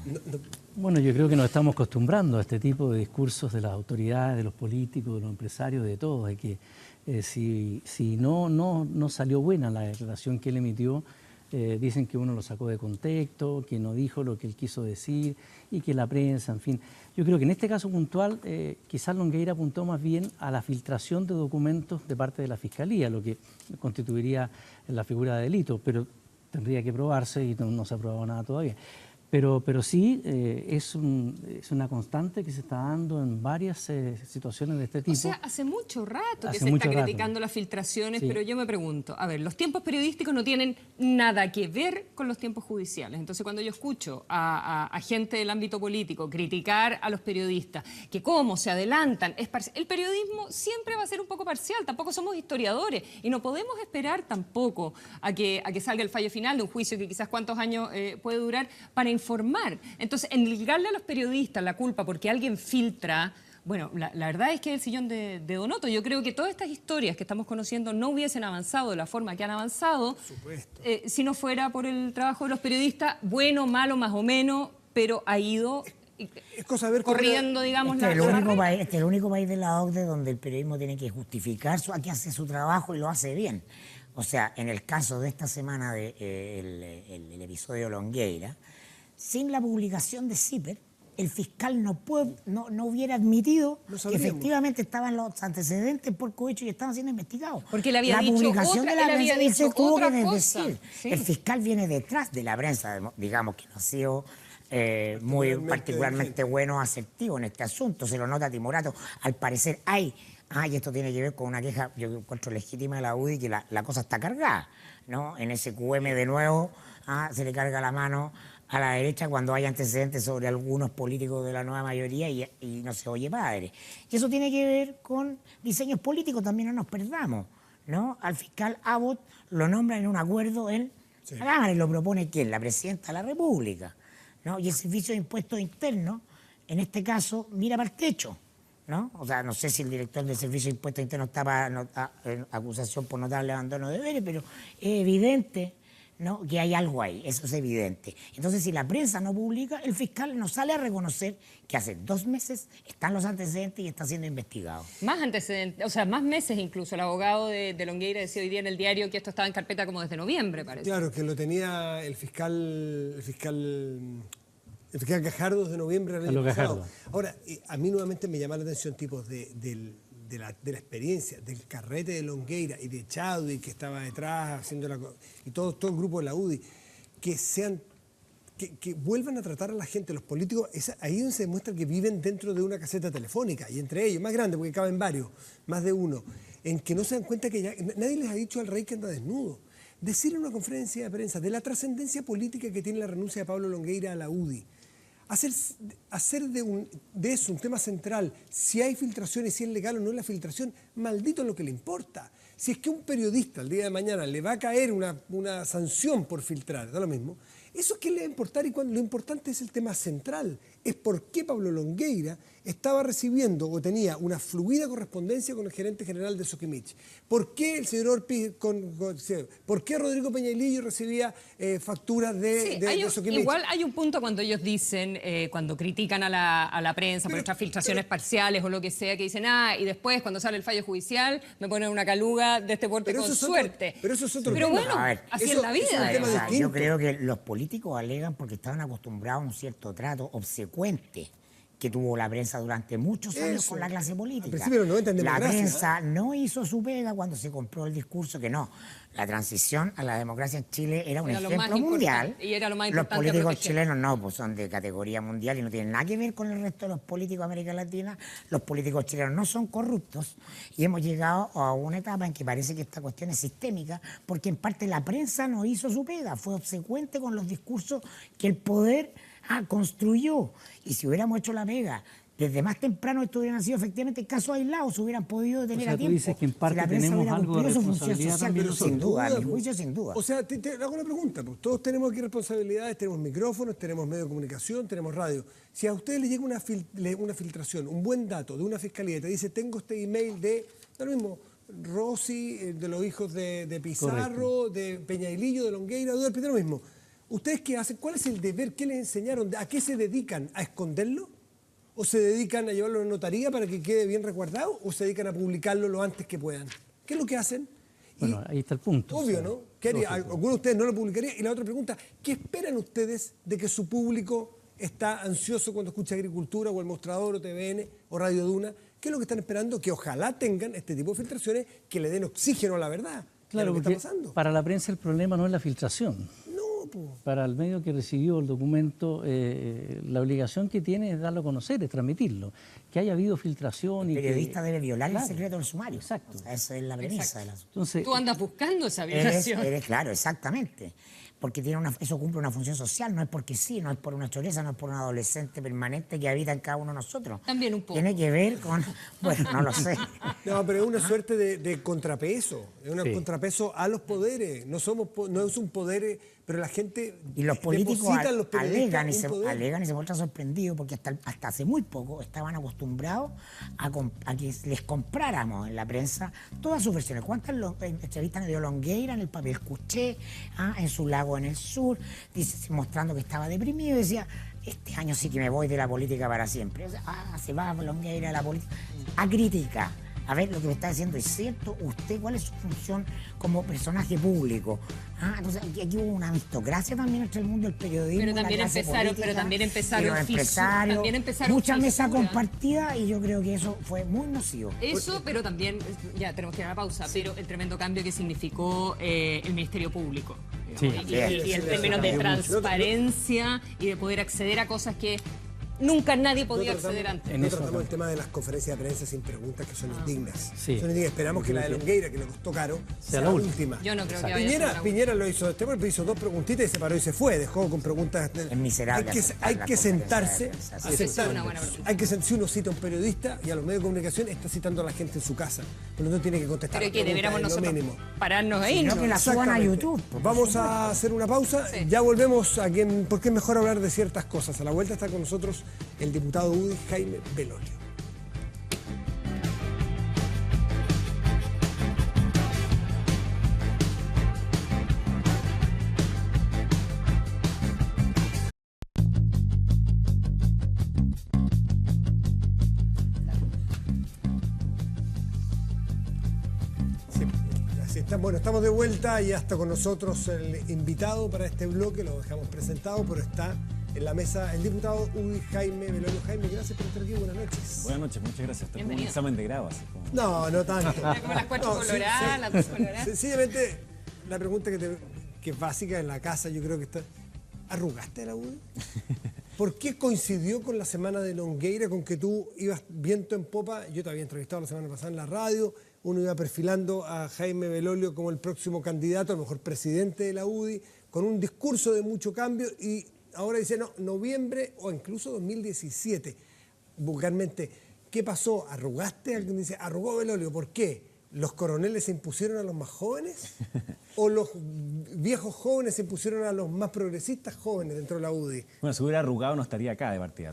[SPEAKER 3] Bueno, yo creo que nos estamos acostumbrando a este tipo de discursos de las autoridades, de los políticos, de los empresarios, de todos, de que si no salió buena la declaración que él emitió, dicen que uno lo sacó de contexto, que no dijo lo que él quiso decir y que la prensa, en fin. Yo creo que en este caso puntual, quizás Longueira apuntó más bien a la filtración de documentos de parte de la Fiscalía, lo que constituiría la figura de delito, pero tendría que probarse y no se ha probado nada todavía. Pero sí es una constante que se está dando en varias situaciones de este tipo.
[SPEAKER 1] O sea, hace mucho rato que
[SPEAKER 3] Hace
[SPEAKER 1] se está
[SPEAKER 3] mucho rato.
[SPEAKER 1] criticando las filtraciones,
[SPEAKER 3] Sí.
[SPEAKER 1] pero yo me pregunto, a ver, los tiempos periodísticos no tienen nada que ver con los tiempos judiciales. Entonces, cuando yo escucho a gente del ámbito político criticar a los periodistas, que cómo se adelantan, el periodismo siempre va a ser un poco parcial, tampoco somos historiadores y no podemos esperar tampoco a que salga el fallo final de un juicio que quizás cuántos años puede durar para informar. Entonces, endilgarle a los periodistas la culpa porque alguien filtra, bueno, la verdad es que es el sillón de Donoto. Yo creo que todas estas historias que estamos conociendo no hubiesen avanzado de la forma que han avanzado si no fuera por el trabajo de los periodistas, bueno, malo, más o menos, pero ha ido
[SPEAKER 2] Es cosa de ver cómo
[SPEAKER 1] corriendo, digamos,
[SPEAKER 4] Este es,
[SPEAKER 1] barrera.
[SPEAKER 4] este es el único país de la OCDE donde el periodismo tiene que justificar a que hace su trabajo y lo hace bien. O sea, en el caso de esta semana del el episodio Longueira, sin la publicación de CIPER, el fiscal no hubiera admitido
[SPEAKER 2] No
[SPEAKER 4] que
[SPEAKER 2] sabríamos.
[SPEAKER 4] efectivamente estaban los antecedentes por cohecho y estaban siendo investigados.
[SPEAKER 1] Porque él había
[SPEAKER 4] la
[SPEAKER 1] dicho
[SPEAKER 4] publicación
[SPEAKER 1] otra-
[SPEAKER 4] de la
[SPEAKER 1] él había
[SPEAKER 4] prensa
[SPEAKER 1] dicho
[SPEAKER 4] se tuvo
[SPEAKER 1] otra
[SPEAKER 4] que
[SPEAKER 1] cosa.
[SPEAKER 4] desdecir.
[SPEAKER 1] Sí.
[SPEAKER 4] El fiscal viene detrás de la prensa, digamos que no ha sido muy particularmente bueno, asertivo en este asunto. Se lo nota a Timorato. Al parecer y esto tiene que ver con una queja, yo encuentro legítima de la UDI, que la cosa está cargada, ¿no? En ese QM de nuevo se le carga la mano a la derecha cuando hay antecedentes sobre algunos políticos de la nueva mayoría y no se oye padre. Y eso tiene que ver con diseños políticos, también no nos perdamos, ¿no? Al fiscal Abbott lo nombra en un acuerdo en la Cámara y lo propone ¿quién? La Presidenta de la República, ¿no? Y el Servicio de Impuestos Internos, en este caso, mira para el techo, ¿no? O sea, no sé si el director del Servicio de Impuestos Internos estaba en acusación por notable abandono de deberes, pero es evidente, ¿no?, que hay algo ahí, eso es evidente. Entonces, si la prensa no publica, el fiscal no sale a reconocer que hace 2 meses están los antecedentes y está siendo investigado.
[SPEAKER 1] Más antecedentes, o sea, más meses incluso. El abogado de Longueira decía hoy día en el diario que esto estaba en carpeta como desde noviembre, parece.
[SPEAKER 2] Claro, que lo tenía el fiscal Gajardo de noviembre del año
[SPEAKER 3] Carlos
[SPEAKER 2] pasado.
[SPEAKER 3] Gajardo.
[SPEAKER 2] Ahora, a mí nuevamente me llama la atención tipos de la experiencia, del carrete de Longueira y de Chadwick que estaba detrás haciendo y todo el grupo de la UDI, que vuelvan a tratar a la gente, los políticos, ahí donde se demuestra que viven dentro de una caseta telefónica, y entre ellos, más grande porque caben varios, más de uno. en que no se dan cuenta que ya nadie les ha dicho al rey que anda desnudo. Decir en una conferencia de prensa de la trascendencia política que tiene la renuncia de Pablo Longueira a la UDI, hacer de eso un tema central, si hay filtraciones, si es legal o no la filtración, maldito lo que le importa. Si es que un periodista el día de mañana le va a caer una sanción por filtrar, da lo mismo, eso es que le va a importar, y lo importante es el tema central, es por qué Pablo Longueira estaba recibiendo o tenía una fluida correspondencia con el gerente general de Sokimich. ¿Por qué el señor Orpi, por qué Rodrigo Peñailillo recibía facturas de Sokimich?
[SPEAKER 1] Igual hay un punto cuando ellos dicen, cuando critican a la prensa por estas filtraciones parciales o lo que sea, que dicen, y después cuando sale el fallo judicial me ponen una caluga de este porte con suerte.
[SPEAKER 2] Pero eso es otro
[SPEAKER 1] Pero
[SPEAKER 2] tema.
[SPEAKER 1] bueno,
[SPEAKER 4] A ver,
[SPEAKER 1] así es la vida.
[SPEAKER 2] es un tema distinto.
[SPEAKER 4] Yo creo que los políticos alegan porque estaban acostumbrados a un cierto trato obsecuente que tuvo la prensa durante muchos años
[SPEAKER 2] Eso.
[SPEAKER 4] con la clase
[SPEAKER 2] Al
[SPEAKER 4] política.
[SPEAKER 2] principio de los 90 en
[SPEAKER 4] La
[SPEAKER 2] democracia,
[SPEAKER 4] prensa no hizo su pega cuando se compró el discurso que no. La transición a la democracia en Chile era un
[SPEAKER 1] Era lo más
[SPEAKER 4] ejemplo mundial.
[SPEAKER 1] importante, y era lo más
[SPEAKER 4] Los
[SPEAKER 1] importante a
[SPEAKER 4] políticos
[SPEAKER 1] proteger.
[SPEAKER 4] chilenos no, pues son de categoría mundial y no tienen nada que ver con el resto de los políticos de América Latina. Los políticos chilenos no son corruptos y hemos llegado a una etapa en que parece que esta cuestión es sistémica porque en parte la prensa no hizo su pega, fue obsecuente con los discursos que el poder construyó. Y si hubiéramos hecho la pega desde más temprano, esto hubieran sido efectivamente casos aislados, se hubieran podido detener
[SPEAKER 3] O sea,
[SPEAKER 4] a
[SPEAKER 3] tú
[SPEAKER 4] tiempo.
[SPEAKER 3] dices que en parte
[SPEAKER 4] si la prensa
[SPEAKER 3] tenemos
[SPEAKER 4] hubiera
[SPEAKER 3] algo de
[SPEAKER 4] cumplido su función
[SPEAKER 3] responsabilidad
[SPEAKER 4] social,
[SPEAKER 3] también
[SPEAKER 4] pero sin duda, a mi
[SPEAKER 2] pues.
[SPEAKER 4] juicio, sin duda.
[SPEAKER 2] O sea, te hago una pregunta, pues todos tenemos aquí responsabilidades, tenemos micrófonos, tenemos medios de comunicación, tenemos radio. Si a ustedes les llega una filtración, un buen dato de una fiscalía y te dice, tengo este email de, lo mismo, Rossi, de los hijos de Pizarro,
[SPEAKER 3] Correcto.
[SPEAKER 2] de Peñailillo, de Longueira, de Orpi, lo mismo. ¿Ustedes qué hacen? ¿Cuál es el deber? ¿Qué les enseñaron? ¿A qué se dedican? ¿A esconderlo? ¿O se dedican a llevarlo a la notaría para que quede bien resguardado? ¿O se dedican a publicarlo lo antes que puedan? ¿Qué es lo que hacen?
[SPEAKER 3] Bueno, ahí está el punto.
[SPEAKER 2] Obvio,
[SPEAKER 3] o sea,
[SPEAKER 2] ¿no? ¿Qué haría?
[SPEAKER 3] lógico.
[SPEAKER 2] ¿Alguno de ustedes no lo publicaría? Y la otra pregunta, ¿qué esperan ustedes de que su público está ansioso cuando escucha Agricultura o El Mostrador o TVN o Radio Duna? ¿Qué es lo que están esperando? Que ojalá tengan este tipo de filtraciones que le den oxígeno a la verdad.
[SPEAKER 3] Claro,
[SPEAKER 2] ¿Qué es lo
[SPEAKER 3] porque
[SPEAKER 2] que está pasando?
[SPEAKER 3] para la prensa el problema no es la filtración.
[SPEAKER 2] No, pues.
[SPEAKER 3] Para el medio que recibió el documento, la obligación que tiene es darlo a conocer, es transmitirlo. Que haya habido filtración
[SPEAKER 4] El
[SPEAKER 3] y
[SPEAKER 4] periodista debe violar
[SPEAKER 3] Claro.
[SPEAKER 4] el secreto del sumario.
[SPEAKER 3] Exacto.
[SPEAKER 4] O sea, esa es la premisa del asunto.
[SPEAKER 3] Entonces,
[SPEAKER 1] Tú andas buscando esa violación.
[SPEAKER 4] Claro, exactamente. Porque eso cumple una función social, no es porque sí, no es por una choreza, no es por un adolescente permanente que habita en cada uno de nosotros.
[SPEAKER 1] También un poco.
[SPEAKER 4] Tiene que ver con, bueno, no lo sé.
[SPEAKER 2] No, pero es una suerte de contrapeso, es un
[SPEAKER 3] Sí.
[SPEAKER 2] contrapeso a los poderes. No es un poder, pero la gente
[SPEAKER 4] Y los políticos
[SPEAKER 2] deposita en los periodistas
[SPEAKER 4] alegan
[SPEAKER 2] un poder.
[SPEAKER 4] y se muestran sorprendidos porque hasta hace muy poco estaban acostumbrados a que les compráramos en la prensa todas sus versiones. ¿Cuántas entrevistas de Longueira en el papel Cuché, en su lago en el sur, mostrando que estaba deprimido y decía, este año sí que me voy de la política para siempre. O sea, se va Longueira de la política. A crítica. A ver, lo que me está diciendo es cierto, usted, ¿cuál es su función como personaje público? Entonces, aquí hubo una aristocracia también entre el mundo del periodismo.
[SPEAKER 1] Pero también
[SPEAKER 4] la clase
[SPEAKER 1] empezaron-
[SPEAKER 4] política,
[SPEAKER 1] pero también empezaron
[SPEAKER 4] y los empresarios,
[SPEAKER 1] también empezaron
[SPEAKER 4] mucha mesa
[SPEAKER 1] fisuras.
[SPEAKER 4] compartida y yo creo que eso fue muy nocivo.
[SPEAKER 1] Eso, pero también, ya tenemos que ir a la pausa, pero el tremendo cambio que significó el Ministerio Público.
[SPEAKER 3] Sí.
[SPEAKER 1] Y en términos de transparencia y de poder acceder a cosas que nunca nadie podía acceder antes.
[SPEAKER 3] En
[SPEAKER 2] No
[SPEAKER 3] eso
[SPEAKER 2] tratamos el
[SPEAKER 3] acá.
[SPEAKER 2] tema de las conferencias de prensa sin preguntas que son indignas.
[SPEAKER 3] Sí.
[SPEAKER 2] Son indignas. Esperamos que la de Longueira, que le costó caro, sea la última.
[SPEAKER 1] Yo no creo que vaya a ser la
[SPEAKER 2] Piñera lo hizo, hizo dos preguntitas y se paró y se fue, dejó con preguntas.
[SPEAKER 4] Es miserable
[SPEAKER 2] Hay
[SPEAKER 4] aceptar
[SPEAKER 2] que
[SPEAKER 4] las
[SPEAKER 2] sentarse,
[SPEAKER 4] conferencias de prensa, sí.
[SPEAKER 2] aceptar.
[SPEAKER 1] Es una buena pregunta.
[SPEAKER 2] Hay que si uno cita a un periodista y a los medios de comunicación está citando a la gente en su casa. Por lo tanto tiene que contestar.
[SPEAKER 1] Pero
[SPEAKER 2] las
[SPEAKER 1] que
[SPEAKER 2] preguntas,
[SPEAKER 1] deberíamos
[SPEAKER 2] es lo
[SPEAKER 1] nosotros
[SPEAKER 2] mínimo.
[SPEAKER 1] pararnos ahí,
[SPEAKER 4] Sino
[SPEAKER 1] ¿no?
[SPEAKER 4] que la suban a
[SPEAKER 2] Exactamente.
[SPEAKER 4] YouTube. por
[SPEAKER 2] Vamos
[SPEAKER 4] supuesto.
[SPEAKER 2] a hacer una pausa.
[SPEAKER 1] Sí.
[SPEAKER 2] Ya volvemos a quien, porque es mejor hablar de ciertas cosas. A la vuelta está con nosotros el diputado UDI, Jaime Belolio. Sí, así está. Bueno, estamos de vuelta y hasta con nosotros el invitado para este bloque, lo dejamos presentado, pero está en la mesa el diputado UDI, Jaime Belolio. Jaime, gracias por estar aquí, buenas noches.
[SPEAKER 6] Buenas noches, muchas gracias. Esto es como un
[SPEAKER 1] Bienvenido.
[SPEAKER 6] examen de grado, así como...
[SPEAKER 2] No, no tanto.
[SPEAKER 1] Como las cuatro
[SPEAKER 2] sí,
[SPEAKER 1] coloradas, las dos coloradas.
[SPEAKER 2] Sencillamente, la pregunta que es básica en la casa, yo creo que está... ¿Arrugaste la UDI? ¿Por qué coincidió con la semana de Longueira, con que tú ibas viento en popa? Yo te había entrevistado la semana pasada en la radio, uno iba perfilando a Jaime Belolio como el próximo candidato, a lo mejor presidente de la UDI, con un discurso de mucho cambio, y ahora dice, no, noviembre o incluso 2017. Vulgarmente, ¿qué pasó? ¿Arrugaste? Alguien dice, arrugó Belolio, ¿por qué? ¿Los coroneles se impusieron a los más jóvenes? ¿O los viejos jóvenes se impusieron a los más progresistas jóvenes dentro de la UDI?
[SPEAKER 6] Bueno, si hubiera arrugado no estaría acá de partida.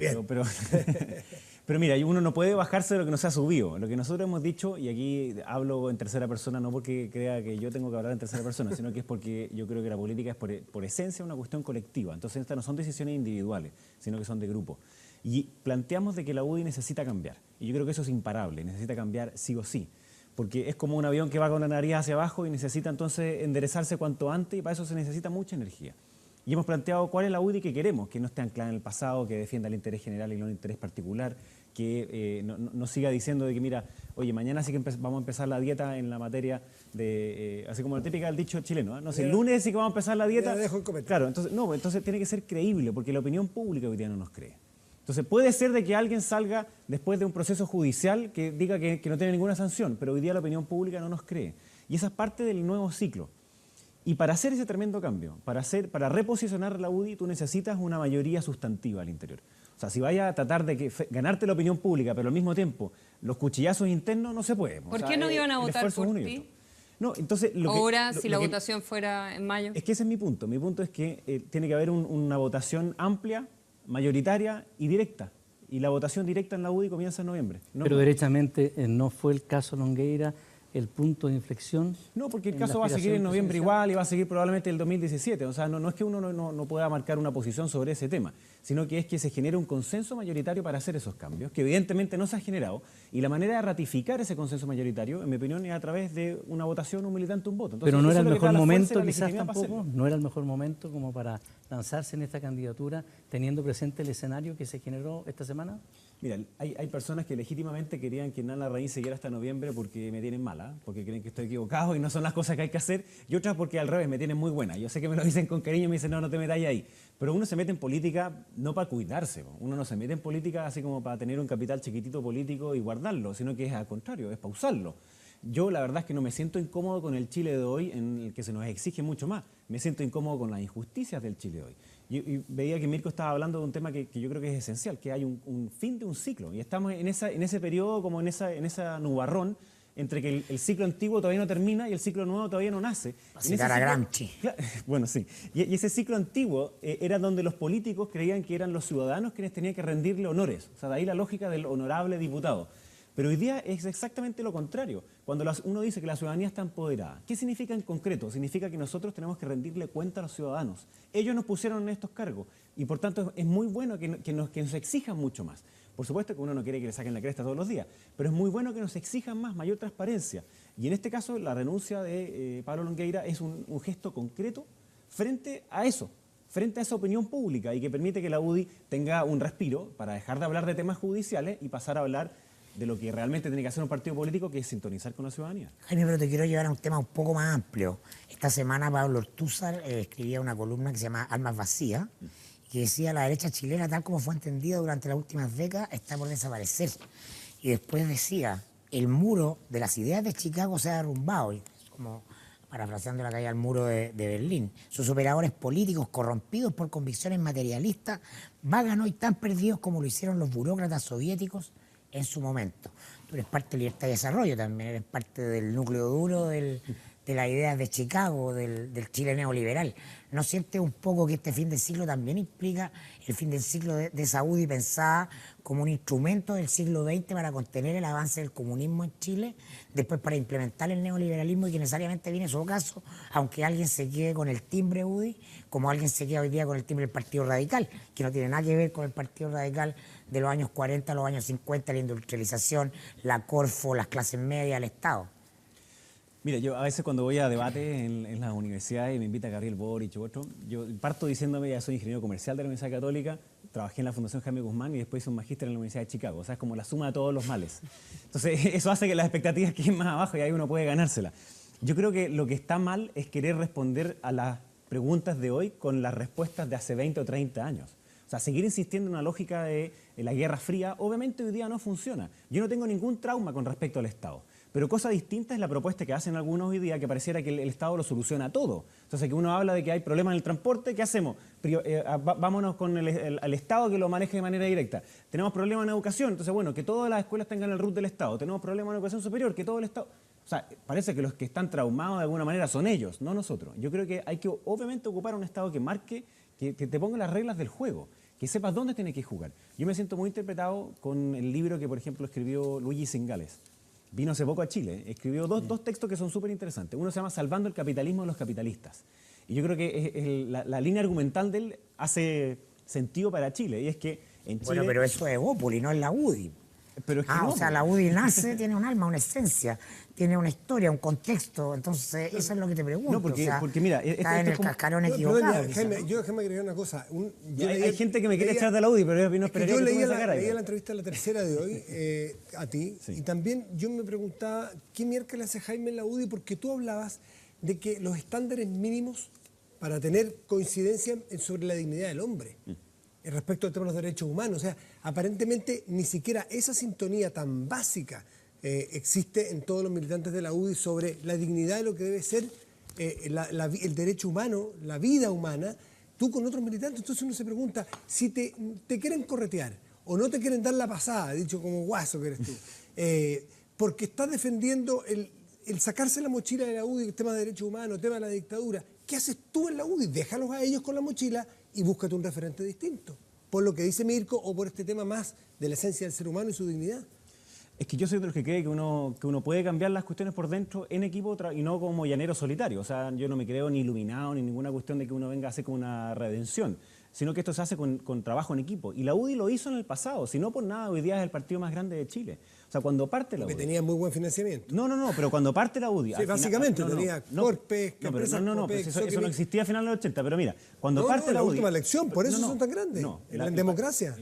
[SPEAKER 6] Pero mira, uno no puede bajarse de lo que no se ha subido. Lo que nosotros hemos dicho, y aquí hablo en tercera persona, no porque crea que yo tengo que hablar en tercera persona, sino que es porque yo creo que la política es por esencia una cuestión colectiva. Entonces estas no son decisiones individuales, sino que son de grupo. Y planteamos de que la UDI necesita cambiar. Y yo creo que eso es imparable, necesita cambiar sí o sí. Porque es como un avión que va con la nariz hacia abajo y necesita entonces enderezarse cuanto antes, y para eso se necesita mucha energía. Y hemos planteado cuál es la UDI que queremos, que no esté anclada en el pasado, que defienda el interés general y no el interés particular, que no siga diciendo de que, mira, oye, mañana sí que vamos a empezar la dieta en la materia de, así como la típica del dicho chileno, ¿eh? No sé, el lunes sí que vamos a empezar la dieta.
[SPEAKER 2] Dejo el comentario.
[SPEAKER 6] Claro, entonces, no, entonces tiene que ser creíble, porque la opinión pública hoy día no nos cree. Entonces puede ser de que alguien salga después de un proceso judicial que diga que no tiene ninguna sanción, pero hoy día la opinión pública no nos cree. Y esa es parte del nuevo ciclo. Y para hacer ese tremendo cambio, para reposicionar la UDI, tú necesitas una mayoría sustantiva al interior. O sea, si vayas a tratar de ganarte la opinión pública, pero al mismo tiempo los cuchillazos internos, no se puede.
[SPEAKER 1] ¿Por qué no iban a votar por ti?
[SPEAKER 6] No, entonces,
[SPEAKER 1] ahora, si la votación fuera en mayo.
[SPEAKER 6] Es que ese es mi punto. Mi punto es que tiene que haber una votación amplia, mayoritaria y directa. Y la votación directa en la UDI comienza en noviembre.
[SPEAKER 3] Pero derechamente no fue el caso Longueira el punto de inflexión.
[SPEAKER 6] No, porque el caso va a seguir en noviembre igual y va a seguir probablemente el 2017. O sea, no es que uno no pueda marcar una posición sobre ese tema, sino que es que se genere un consenso mayoritario para hacer esos cambios, que evidentemente no se ha generado. Y la manera de ratificar ese consenso mayoritario, en mi opinión, es a través de una votación, un militante, un voto. Entonces,
[SPEAKER 3] pero no era el mejor momento, quizás tampoco, no era el mejor momento como para lanzarse en esta candidatura, teniendo presente el escenario que se generó esta semana.
[SPEAKER 6] Mira, hay personas que legítimamente querían que Hernán Larraín siguiera hasta noviembre porque me tienen mala, porque creen que estoy equivocado y no son las cosas que hay que hacer, y otras porque al revés, me tienen muy buena. Yo sé que me lo dicen con cariño y me dicen, no te metáis ahí. Pero uno se mete en política no para cuidarse, uno no se mete en política así como para tener un capital chiquitito político y guardarlo, sino que es al contrario, es para usarlo. Yo la verdad es que no me siento incómodo con el Chile de hoy, en el que se nos exige mucho más. Me siento incómodo con las injusticias del Chile de hoy. Y veía que Mirko estaba hablando de un tema que yo creo que es esencial, que hay un fin de un ciclo. Y estamos en ese periodo, como en esa nubarrón, entre que el ciclo antiguo todavía no termina y el ciclo nuevo todavía no nace.
[SPEAKER 4] Citar a Gramsci.
[SPEAKER 6] Bueno, sí. Y ese ciclo antiguo era donde los políticos creían que eran los ciudadanos quienes tenían que rendirle honores. O sea, de ahí la lógica del honorable diputado. Pero hoy día es exactamente lo contrario. Cuando uno dice que la ciudadanía está empoderada, ¿qué significa en concreto? Significa que nosotros tenemos que rendirle cuenta a los ciudadanos. Ellos nos pusieron en estos cargos y por tanto es muy bueno que nos exijan mucho más. Por supuesto que uno no quiere que le saquen la cresta todos los días, pero es muy bueno que nos exijan más, mayor transparencia. Y en este caso la renuncia de Pablo Longueira es un gesto concreto frente a eso, frente a esa opinión pública y que permite que la UDI tenga un respiro para dejar de hablar de temas judiciales y pasar a hablar de lo que realmente tiene que hacer un partido político, que es sintonizar con la ciudadanía.
[SPEAKER 4] Jaime, pero te quiero llevar a un tema un poco más amplio. Esta semana Pablo Ortúzar escribía una columna que se llama Almas Vacías, que decía la derecha chilena, tal como fue entendida durante las últimas décadas, está por desaparecer. Y después decía, el muro de las ideas de Chicago se ha derrumbado, y como parafraseando la caída del muro de Berlín. Sus operadores políticos corrompidos por convicciones materialistas vagan hoy tan perdidos como lo hicieron los burócratas soviéticos en su momento. Tú eres parte de Libertad y Desarrollo también, eres parte del núcleo duro de las ideas de Chicago, del Chile neoliberal. ¿No sientes un poco que este fin del siglo también implica el fin del siglo de esa UDI pensada como un instrumento del siglo XX para contener el avance del comunismo en Chile, después para implementar el neoliberalismo y que necesariamente viene su caso, aunque alguien se quede con el timbre UDI, como alguien se queda hoy día con el timbre del Partido Radical, que no tiene nada que ver con el Partido Radical de los años 40 a los años 50, la industrialización, la Corfo, las clases medias, el Estado?
[SPEAKER 6] Mira, yo a veces cuando voy a debates en las universidades y me invita Gabriel Boric u otro, yo parto diciéndome, ya soy ingeniero comercial de la Universidad Católica, trabajé en la Fundación Jaime Guzmán y después hice un magíster en la Universidad de Chicago. O sea, es como la suma de todos los males. Entonces, eso hace que las expectativas queden más abajo y ahí uno puede ganársela. Yo creo que lo que está mal es querer responder a las preguntas de hoy con las respuestas de hace 20 o 30 años. O sea, seguir insistiendo en una lógica de la Guerra Fría, obviamente hoy día no funciona. Yo no tengo ningún trauma con respecto al Estado. Pero cosa distinta es la propuesta que hacen algunos hoy día, que pareciera que el Estado lo soluciona todo. Entonces, que uno habla de que hay problemas en el transporte, ¿qué hacemos? Vámonos con el Estado que lo maneje de manera directa. Tenemos problemas en educación, entonces, bueno, que todas las escuelas tengan el RUT del Estado. Tenemos problemas en educación superior, que todo el Estado... O sea, parece que los que están traumados de alguna manera son ellos, no nosotros. Yo creo que hay que, obviamente, ocupar un Estado que marque, que te ponga las reglas del juego, que sepas dónde tienes que jugar. Yo me siento muy interpretado con el libro que, por ejemplo, escribió Luigi Zingales. Vino hace poco a Chile, escribió dos textos que son súper interesantes. Uno se llama Salvando el capitalismo de los capitalistas. Y yo creo que la línea argumental de él hace sentido para Chile. Y es que en Chile...
[SPEAKER 4] Bueno, pero eso es Evópolis, no es la UDI.
[SPEAKER 6] Pero es que
[SPEAKER 4] o sea, la UDI nace, tiene un alma, una esencia, tiene una historia, un contexto. Entonces, eso es lo que te pregunto.
[SPEAKER 6] No, porque,
[SPEAKER 4] o sea,
[SPEAKER 6] porque mira,
[SPEAKER 4] está en el cascarón equivocado.
[SPEAKER 2] Déjame agregar una cosa.
[SPEAKER 6] Hay gente que me quiere echar de la UDI, pero yo no esperaría que tú me sacaras.
[SPEAKER 2] Leía la entrevista, la tercera de hoy, a ti,
[SPEAKER 6] Sí.
[SPEAKER 2] y también yo me preguntaba, ¿qué miércoles hace Jaime en la UDI? Porque tú hablabas de que los estándares mínimos para tener coincidencia sobre la dignidad del hombre. Respecto al tema de los derechos humanos. O sea, aparentemente ni siquiera esa sintonía tan básica existe en todos los militantes de la UDI sobre la dignidad de lo que debe ser el derecho humano, la vida humana, tú con otros militantes. Entonces uno se pregunta, si te quieren corretear o no te quieren dar la pasada, dicho como guaso que eres tú, porque estás defendiendo el sacarse la mochila de la UDI, el tema de derechos humanos, el tema de la dictadura. ¿Qué haces tú en la UDI? Déjalos a ellos con la mochila y búscate un referente distinto, por lo que dice Mirko o por este tema más de la esencia del ser humano y su dignidad.
[SPEAKER 6] Es que yo soy de los que cree que uno puede cambiar las cuestiones por dentro en equipo y no como llanero solitario. O sea, yo no me creo ni iluminado ni ninguna cuestión de que uno venga a hacer como una redención, sino que esto se hace con trabajo en equipo. Y la UDI lo hizo en el pasado, si no por nada, hoy día es el partido más grande de Chile. O sea, cuando parte la UDI...
[SPEAKER 2] Que tenía muy buen financiamiento.
[SPEAKER 6] No, pero cuando parte la UDI...
[SPEAKER 2] Sí, básicamente tenía Corpes,
[SPEAKER 6] eso no existía a finales de los 80, pero mira, cuando parte la UDI...
[SPEAKER 2] última elección, por eso son tan grandes, en democracia.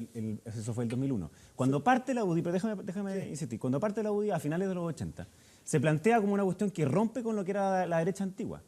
[SPEAKER 6] Eso fue el 2001. Cuando parte la UDI, pero déjame insistir, cuando parte la UDI a finales de los 80, se plantea como una cuestión que rompe con lo que era la derecha antigua.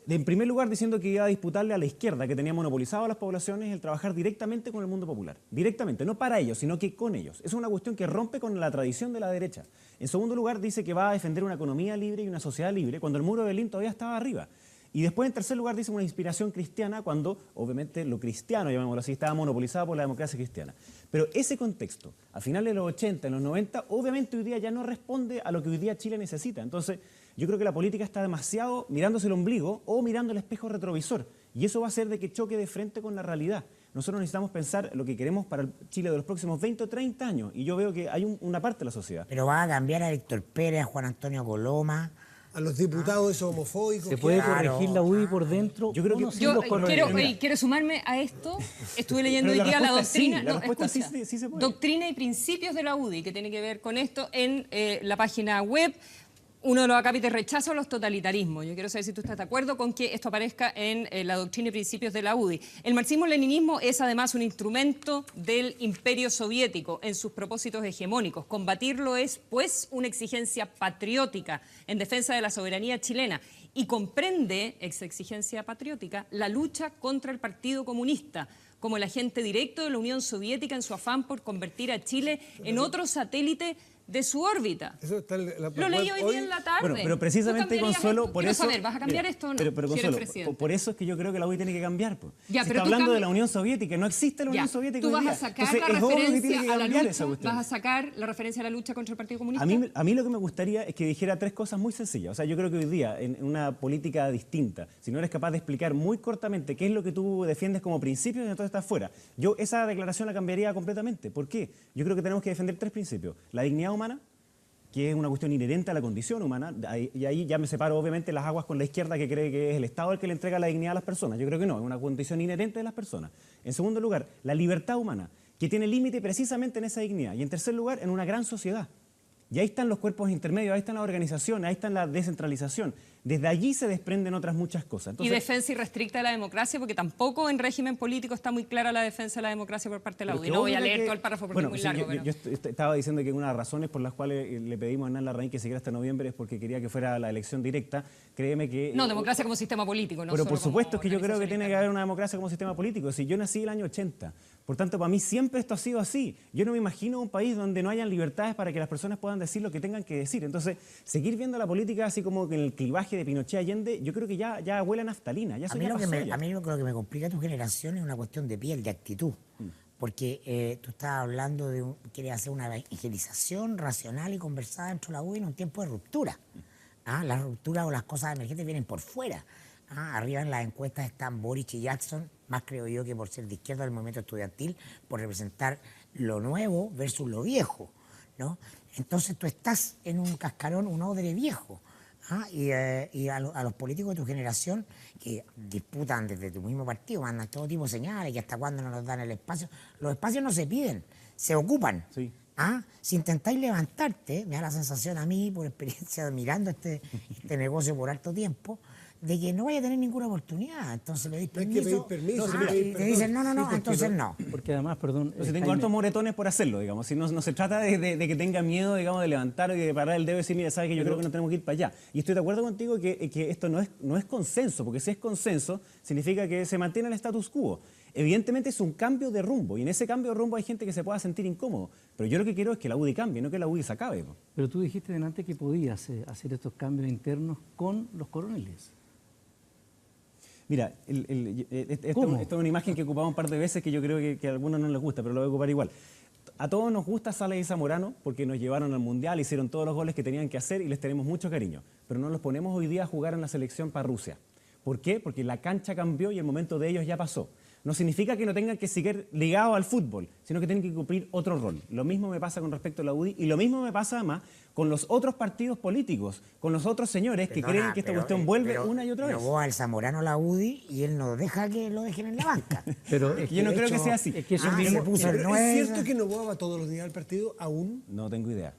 [SPEAKER 6] En primer lugar, diciendo que iba a disputarle a la izquierda, que tenía monopolizado a las poblaciones, el trabajar directamente con el mundo popular. Directamente, no para ellos, sino que con ellos. Es una cuestión que rompe con la tradición de la derecha. En segundo lugar, dice que va a defender una economía libre y una sociedad libre, cuando el muro de Berlín todavía estaba arriba. Y después, en tercer lugar, dice una inspiración cristiana, cuando, obviamente, lo cristiano, llamémoslo así, estaba monopolizado por la democracia cristiana. Pero ese contexto, a finales de los 80, en los 90, obviamente hoy día ya no responde a lo que hoy día Chile necesita. Entonces, yo creo que la política está demasiado mirándose el ombligo o mirando el espejo retrovisor. Y eso va a hacer de que choque de frente con la realidad. Nosotros necesitamos pensar lo que queremos para el Chile de los próximos 20 o 30 años. Y yo veo que hay una parte de la sociedad.
[SPEAKER 4] Pero va a cambiar a Héctor Pérez, a Juan Antonio Coloma...
[SPEAKER 2] A los diputados esos homofóbicos.
[SPEAKER 3] ¿Se puede corregir la UDI por dentro?
[SPEAKER 6] Yo creo que
[SPEAKER 1] Yo quiero sumarme a esto. Estuve leyendo hoy día la doctrina.
[SPEAKER 6] La respuesta sí se puede.
[SPEAKER 1] Doctrina y principios de la UDI, que tiene que ver con esto en la página web. Uno de los acápites, rechazo a los totalitarismos. Yo quiero saber si tú estás de acuerdo con que esto aparezca en la doctrina y principios de la UDI. El marxismo-leninismo es además un instrumento del imperio soviético en sus propósitos hegemónicos. Combatirlo es, pues, una exigencia patriótica en defensa de la soberanía chilena y comprende, esa exigencia patriótica, la lucha contra el Partido Comunista como el agente directo de la Unión Soviética en su afán por convertir a Chile en otro satélite de su órbita.
[SPEAKER 2] Eso está
[SPEAKER 1] Lo leí hoy día en la tarde.
[SPEAKER 6] Bueno, pero precisamente, Consuelo, por
[SPEAKER 1] Quiero
[SPEAKER 6] eso...
[SPEAKER 1] saber, ¿vas a cambiar esto o no?
[SPEAKER 6] Pero
[SPEAKER 1] si eres
[SPEAKER 6] Consuelo,
[SPEAKER 1] presidente?
[SPEAKER 6] por eso es que yo creo que la UDI tiene que cambiar. Pues.
[SPEAKER 1] Ya,
[SPEAKER 6] Se
[SPEAKER 1] pero
[SPEAKER 6] está hablando de la Unión Soviética, no existe la Unión Soviética
[SPEAKER 1] Tú
[SPEAKER 6] hoy
[SPEAKER 1] vas
[SPEAKER 6] día.
[SPEAKER 1] a sacar
[SPEAKER 6] Entonces,
[SPEAKER 1] la
[SPEAKER 6] es obvio que tiene que
[SPEAKER 1] referencia a la
[SPEAKER 6] cambiar
[SPEAKER 1] lucha,
[SPEAKER 6] esa cuestión.
[SPEAKER 1] vas a sacar la referencia a la lucha contra el Partido Comunista.
[SPEAKER 6] A mí lo que me gustaría es que dijera tres cosas muy sencillas. O sea, yo creo que hoy día, en una política distinta, si no eres capaz de explicar muy cortamente qué es lo que tú defiendes como principios, entonces estás fuera. Yo esa declaración la cambiaría completamente. ¿Por qué? Yo creo que tenemos que defender tres principios. La dignidad humana, que es una cuestión inherente a la condición humana, y ahí ya me separo obviamente las aguas con la izquierda, que cree que es el Estado el que le entrega la dignidad a las personas. Yo creo que no, es una condición inherente de las personas. En segundo lugar, la libertad humana, que tiene límite precisamente en esa dignidad. Y en tercer lugar, en una gran sociedad. Y ahí están los cuerpos intermedios, ahí están las organizaciones, ahí está la descentralización. Desde allí se desprenden otras muchas cosas.
[SPEAKER 1] Y defensa irrestricta de la democracia, porque tampoco en régimen político está muy clara la defensa de la democracia por parte de la UDI. No voy a leer todo el párrafo porque es muy largo.
[SPEAKER 6] Yo estaba diciendo que una de las razones por las cuales le pedimos a Hernán Larraín que siguiera hasta noviembre es porque quería que fuera la elección directa. Créeme que...
[SPEAKER 1] No, democracia como sistema político. No
[SPEAKER 6] pero por
[SPEAKER 1] solo
[SPEAKER 6] supuesto
[SPEAKER 1] como
[SPEAKER 6] que yo creo que tiene que
[SPEAKER 1] organización
[SPEAKER 6] haber una democracia como sistema político. Si yo nací el año 80, por tanto para mí siempre esto ha sido así. Yo no me imagino un país donde no hayan libertades para que las personas puedan decir lo que tengan que decir. Entonces, seguir viendo la política así como que en el clivaje de Pinochet Allende, yo creo que ya huele a naftalina. Ya
[SPEAKER 4] A mí lo que me complica tu generación es una cuestión de piel, de actitud. Porque tú estás hablando quieres hacer una evangelización racional y conversada dentro de la UDI en un tiempo de ruptura. Las rupturas o las cosas emergentes vienen por fuera. Arriba en las encuestas están Boric y Jackson, más creo yo que por ser de izquierda del movimiento estudiantil, por representar lo nuevo versus lo viejo, ¿no? Entonces tú estás en un cascarón, un odre viejo. Y a los políticos de tu generación que disputan desde tu mismo partido, mandan todo tipo de señales, que hasta cuándo no nos dan el espacio. Los espacios no se piden, se ocupan.
[SPEAKER 6] Sí.
[SPEAKER 4] Si intentáis levantarte, me da la sensación a mí, por experiencia mirando este negocio por harto tiempo, de que no vaya a tener ninguna oportunidad. Entonces pedís permiso, y te dicen no, entonces no.
[SPEAKER 3] Porque además, perdón...
[SPEAKER 6] Entonces tengo hartos moretones por hacerlo, digamos. Si no se trata de que tenga miedo, digamos, de levantar y de parar el dedo y decir, mira, sabes que yo creo que no tenemos que ir para allá. Y estoy de acuerdo contigo que esto no es consenso, porque si es consenso, significa que se mantiene el status quo. Evidentemente es un cambio de rumbo, y en ese cambio de rumbo hay gente que se pueda sentir incómodo. Pero yo lo que quiero es que la UDI cambie, no que la UDI se acabe.
[SPEAKER 3] Pero tú dijiste delante que podías hacer estos cambios internos con los coroneles.
[SPEAKER 6] Mira, esto es una imagen que ocupamos un par de veces que yo creo que a algunos no les gusta, pero lo voy a ocupar igual. A todos nos gusta Salas y Zamorano porque nos llevaron al Mundial, hicieron todos los goles que tenían que hacer y les tenemos mucho cariño. Pero no los ponemos hoy día a jugar en la selección para Rusia. ¿Por qué? Porque la cancha cambió y el momento de ellos ya pasó. No significa que no tengan que seguir ligados al fútbol, sino que tienen que cumplir otro rol. Lo mismo me pasa con respecto a la UDI y lo mismo me pasa además con los otros partidos políticos, con los otros señores que creen que esta cuestión vuelve una y otra vez.
[SPEAKER 4] Pero vos al Zamorano a la UDI y él no deja que lo dejen en la banca.
[SPEAKER 3] Pero
[SPEAKER 6] es que yo no creo que sea así.
[SPEAKER 3] Es que eso
[SPEAKER 2] ¿Es cierto que Novoa va todos los días al partido aún?
[SPEAKER 6] No tengo idea.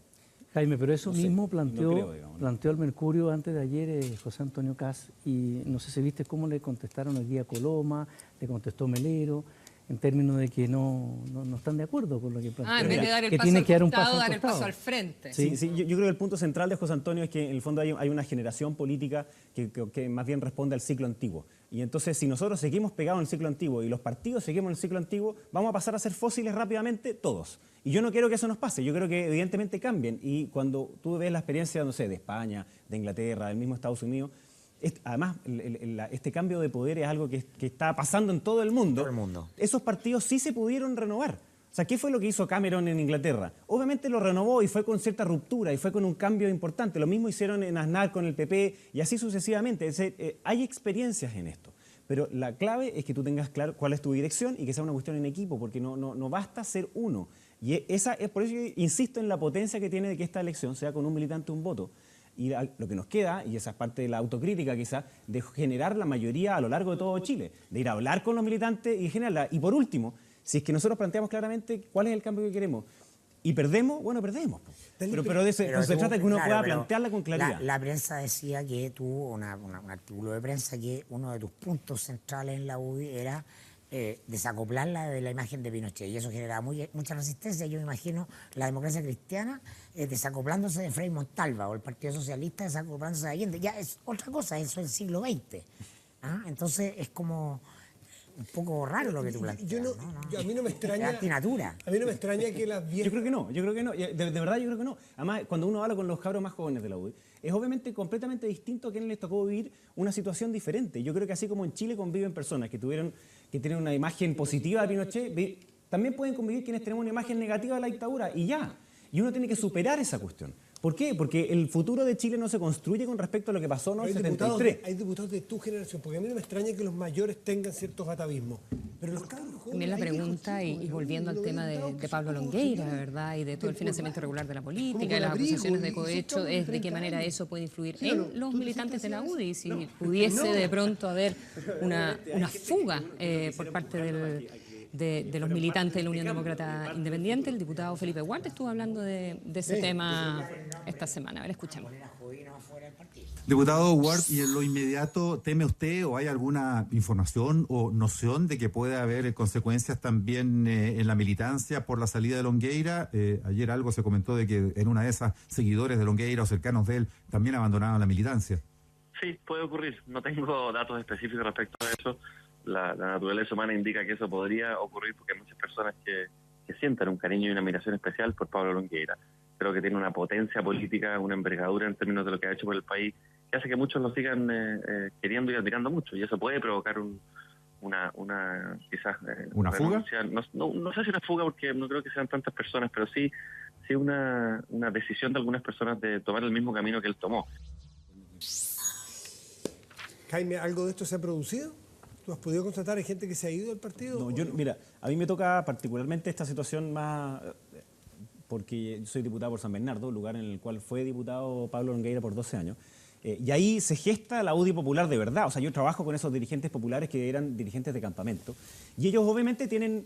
[SPEAKER 3] Jaime, pero eso mismo planteó
[SPEAKER 6] creo,
[SPEAKER 3] el Mercurio antes de ayer José Antonio Caz, y no sé si viste cómo le contestaron hoy día Coloma, le contestó Melero, en términos de que no están de acuerdo con lo que plantea.
[SPEAKER 1] en vez de dar el paso
[SPEAKER 3] tiene
[SPEAKER 1] al
[SPEAKER 3] que dar un
[SPEAKER 1] costado,
[SPEAKER 3] paso
[SPEAKER 1] dar
[SPEAKER 3] al
[SPEAKER 1] el
[SPEAKER 3] costado.
[SPEAKER 1] paso al frente.
[SPEAKER 6] Sí, yo creo que el punto central de José Antonio es que en el fondo hay una generación política que más bien responde al ciclo antiguo. Y entonces si nosotros seguimos pegados en el ciclo antiguo y los partidos seguimos en el ciclo antiguo, vamos a pasar a ser fósiles rápidamente todos. Y yo no quiero que eso nos pase, yo creo que evidentemente cambien. Y cuando tú ves la experiencia, no sé, de España, de Inglaterra, del mismo Estados Unidos, además este cambio de poder es algo que está pasando en todo el mundo.
[SPEAKER 4] Todo el mundo.
[SPEAKER 6] Esos partidos sí se pudieron renovar. O sea, ¿qué fue lo que hizo Cameron en Inglaterra? Obviamente lo renovó y fue con cierta ruptura y fue con un cambio importante. Lo mismo hicieron en Aznar con el PP y así sucesivamente. Hay experiencias en esto. Pero la clave es que tú tengas claro cuál es tu dirección y que sea una cuestión en equipo, porque no basta ser uno. Y esa es por eso que insisto en la potencia que tiene de que esta elección sea con un militante, un voto. Y lo que nos queda, y esa es parte de la autocrítica quizás, de generar la mayoría a lo largo de todo Chile, de ir a hablar con los militantes y generarla. Y por último, si es que nosotros planteamos claramente cuál es el cambio que queremos y perdemos, bueno, perdemos. Pero de eso se trata de que uno pueda plantearla con claridad.
[SPEAKER 4] La prensa decía que tuvo un artículo de prensa que uno de tus puntos centrales en la UDI era desacoplarla de la imagen de Pinochet, y eso generaba mucha resistencia. Yo me imagino la democracia cristiana desacoplándose de Frei Montalva, o el Partido Socialista desacoplándose de Allende. Ya es otra cosa, eso es el siglo XX. Entonces es como un poco raro lo que tú planteas.
[SPEAKER 2] A mí no me extraña.
[SPEAKER 4] Es antinatura.
[SPEAKER 2] A mí no me extraña que las viejas.
[SPEAKER 6] Yo creo que no. De verdad yo creo que no. Además, cuando uno habla con los cabros más jóvenes de la UDI, es obviamente completamente distinto a quienes les tocó vivir una situación diferente. Yo creo que así como en Chile conviven personas que tienen una imagen positiva de Pinochet, también pueden convivir quienes tenemos una imagen negativa de la dictadura, y ya. Y uno tiene que superar esa cuestión. ¿Por qué? Porque el futuro de Chile no se construye con respecto a lo que pasó en el 73.
[SPEAKER 2] Hay diputados de tu generación, porque a mí no me extraña que los mayores tengan ciertos atavismos. Pero los cabros jóvenes...
[SPEAKER 1] También la pregunta, y volviendo al tema de Pablo Longueira, ¿verdad? Y de todo el financiamiento regular de la política, y las acusaciones de cohecho, es de qué manera eso puede influir en los militantes de la UDI. Si pudiese de pronto haber una fuga por parte de los militantes de la Unión Demócrata Independiente. El diputado Felipe Huarte estuvo hablando de ese tema esta semana. A ver, escuchemos.
[SPEAKER 7] Diputado Ward, ¿y en lo inmediato teme usted o hay alguna información o noción de que puede haber consecuencias también en la militancia por la salida de Longueira? Ayer algo se comentó de que en una de esas seguidores de Longueira o cercanos de él también abandonaban la militancia.
[SPEAKER 8] Sí, puede ocurrir. No tengo datos específicos respecto a eso. La naturaleza humana indica que eso podría ocurrir porque hay muchas personas que sienten un cariño y una admiración especial por Pablo Longueira. Creo que tiene una potencia política, una envergadura en términos de lo que ha hecho por el país, que hace que muchos lo sigan queriendo y admirando mucho. Y eso puede provocar una quizás...
[SPEAKER 7] ¿Una fuga?
[SPEAKER 8] No sé si una fuga, porque no creo que sean tantas personas, pero sí una decisión de algunas personas de tomar el mismo camino que él tomó.
[SPEAKER 2] Jaime, ¿algo de esto se ha producido? ¿Tú has podido constatar? ¿Hay gente que se ha ido del partido?
[SPEAKER 6] No, mira, a mí me toca particularmente esta situación más... porque yo soy diputado por San Bernardo, lugar en el cual fue diputado Pablo Longueira por 12 años. Y ahí se gesta la UDI popular de verdad. O sea, yo trabajo con esos dirigentes populares que eran dirigentes de campamento. Y ellos obviamente tienen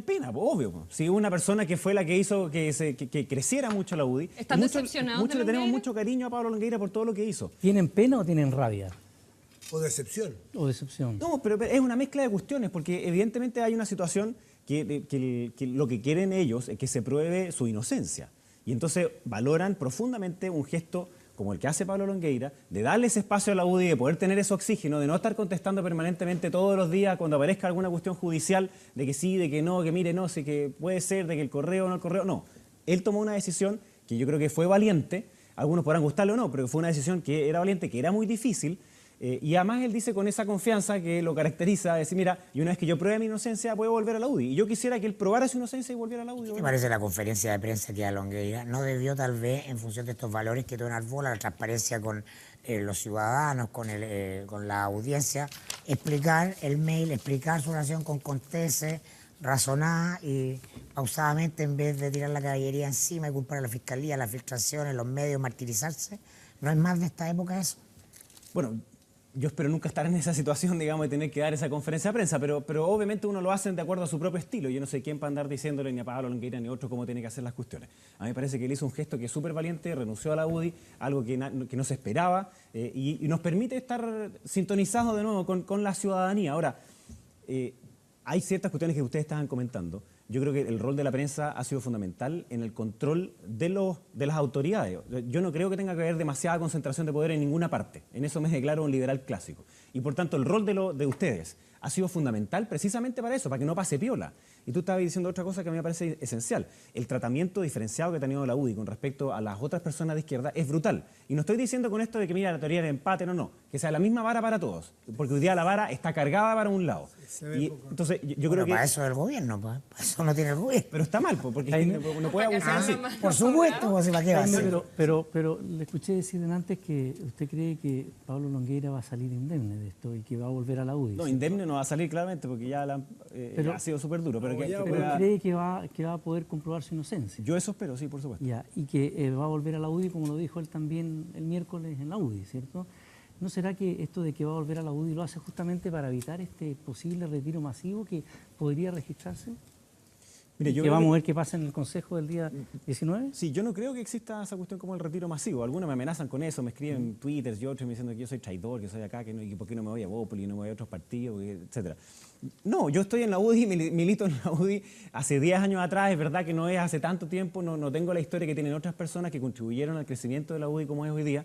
[SPEAKER 6] pena, obvio. Si una persona que fue la que hizo que creciera mucho la UDI.
[SPEAKER 1] ¿Están decepcionados
[SPEAKER 6] Muchos
[SPEAKER 1] de
[SPEAKER 6] le tenemos
[SPEAKER 1] Longueira?
[SPEAKER 6] mucho cariño a Pablo Longueira por todo lo que hizo.
[SPEAKER 3] ¿Tienen pena o tienen rabia
[SPEAKER 2] ¿O decepción?
[SPEAKER 3] o decepción?
[SPEAKER 6] No, pero es una mezcla de cuestiones, porque evidentemente hay una situación que lo que quieren ellos es que se pruebe su inocencia. Y entonces valoran profundamente un gesto como el que hace Pablo Longueira, de darle ese espacio a la UDI, de poder tener ese oxígeno, de no estar contestando permanentemente todos los días cuando aparezca alguna cuestión judicial, de que sí, de que no, que mire, no, sé que puede ser, de que el correo o no el correo, no. Él tomó una decisión que yo creo que fue valiente, algunos podrán gustarle o no, pero fue una decisión que era valiente, que era muy difícil, y además él dice con esa confianza que lo caracteriza, decir, mira, y una vez que yo pruebe mi inocencia, puedo volver a la UDI. Y yo quisiera que él probara su inocencia y volviera a la UDI.
[SPEAKER 4] ¿Qué te parece la conferencia de prensa que da Longueira? ¿No debió tal vez, en función de estos valores que tú enarbolas, la transparencia con los ciudadanos, con la audiencia, explicar el mail, explicar su oración con contese, razonada y pausadamente, en vez de tirar la caballería encima y culpar a la fiscalía, las filtraciones, los medios, martirizarse? ¿No es más de esta época eso?
[SPEAKER 6] Bueno, yo espero nunca estar en esa situación, digamos, de tener que dar esa conferencia de prensa, pero obviamente uno lo hace de acuerdo a su propio estilo. Yo no sé quién para andar diciéndole ni a Pablo Longueira ni a otro cómo tiene que hacer las cuestiones. A mí me parece que él hizo un gesto que es súper valiente, renunció a la UDI, algo que no se esperaba, y nos permite estar sintonizados de nuevo con la ciudadanía. Ahora, hay ciertas cuestiones que ustedes estaban comentando. Yo creo que el rol de la prensa ha sido fundamental en el control de las autoridades. Yo no creo que tenga que haber demasiada concentración de poder en ninguna parte. En eso me declaro un liberal clásico. Y por tanto, el rol de ustedes ha sido fundamental precisamente para eso, para que no pase piola. Y tú estabas diciendo otra cosa que a mí me parece esencial. El tratamiento diferenciado que ha tenido la UDI con respecto a las otras personas de izquierda es brutal. Y no estoy diciendo con esto de que, mira, la teoría del empate, no. Que sea la misma vara para todos. Porque hoy día la vara está cargada para un lado. Y entonces, yo creo que...
[SPEAKER 4] Para eso es el gobierno, pues. Para eso no tiene el gobierno.
[SPEAKER 6] Pero está mal, porque no puede abusar así.
[SPEAKER 4] Por supuesto, pues, ¿para qué va a
[SPEAKER 3] Jaime,
[SPEAKER 4] ser?
[SPEAKER 3] pero le escuché decir antes que usted cree que Pablo Longueira va a salir indemne de esto y que va a volver a la UDI.
[SPEAKER 6] No, indemne no va a salir claramente porque ya ha sido súper duro. Pero
[SPEAKER 3] cree que va a poder comprobar su inocencia.
[SPEAKER 6] Yo eso espero, sí, por supuesto.
[SPEAKER 3] Ya, y que va a volver a la UDI, como lo dijo él también el miércoles en la UDI, ¿cierto? ¿No será que esto de que va a volver a la UDI lo hace justamente para evitar este posible retiro masivo que podría registrarse?
[SPEAKER 6] Mire,
[SPEAKER 3] ¿Que vamos a ver qué pasa en el Consejo del día 19?
[SPEAKER 6] Sí, yo no creo que exista esa cuestión como el retiro masivo. Algunos me amenazan con eso, me escriben en Twitter y otros me diciendo que yo soy traidor, que soy acá, que por qué no me voy a Bópoli, no me voy a otros partidos, etcétera. No, yo estoy en la UDI, milito en la UDI hace 10 años atrás, es verdad que no es hace tanto tiempo, no tengo la historia que tienen otras personas que contribuyeron al crecimiento de la UDI como es hoy día.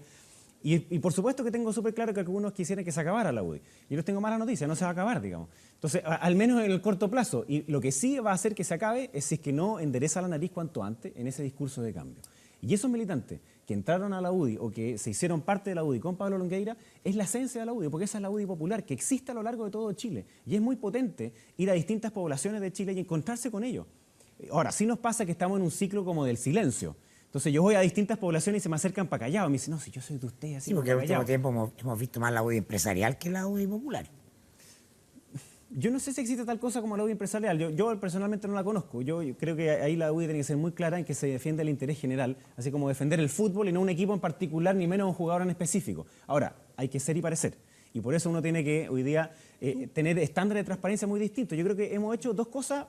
[SPEAKER 6] Y por supuesto que tengo súper claro que algunos quisieran que se acabara la UDI. Y les tengo mala noticia, no se va a acabar, digamos. Entonces, al menos en el corto plazo. Y lo que sí va a hacer que se acabe es si es que no endereza la nariz cuanto antes en ese discurso de cambio. Y esos militantes que entraron a la UDI o que se hicieron parte de la UDI con Pablo Longueira es la esencia de la UDI, porque esa es la UDI popular que existe a lo largo de todo Chile. Y es muy potente ir a distintas poblaciones de Chile y encontrarse con ellos. Ahora, sí nos pasa que estamos en un ciclo como del silencio. Entonces yo voy a distintas poblaciones y se me acercan para callado. Me dicen, no, si yo soy de usted, así.
[SPEAKER 4] Sí, porque en el último tiempo hemos visto más la UDI empresarial que la UDI popular.
[SPEAKER 6] Yo no sé si existe tal cosa como la UDI empresarial. Yo personalmente no la conozco. Yo creo que ahí la UDI tiene que ser muy clara en que se defiende el interés general, así como defender el fútbol y no un equipo en particular, ni menos un jugador en específico. Ahora, hay que ser y parecer. Y por eso uno tiene que hoy día tener estándares de transparencia muy distintos. Yo creo que hemos hecho dos cosas,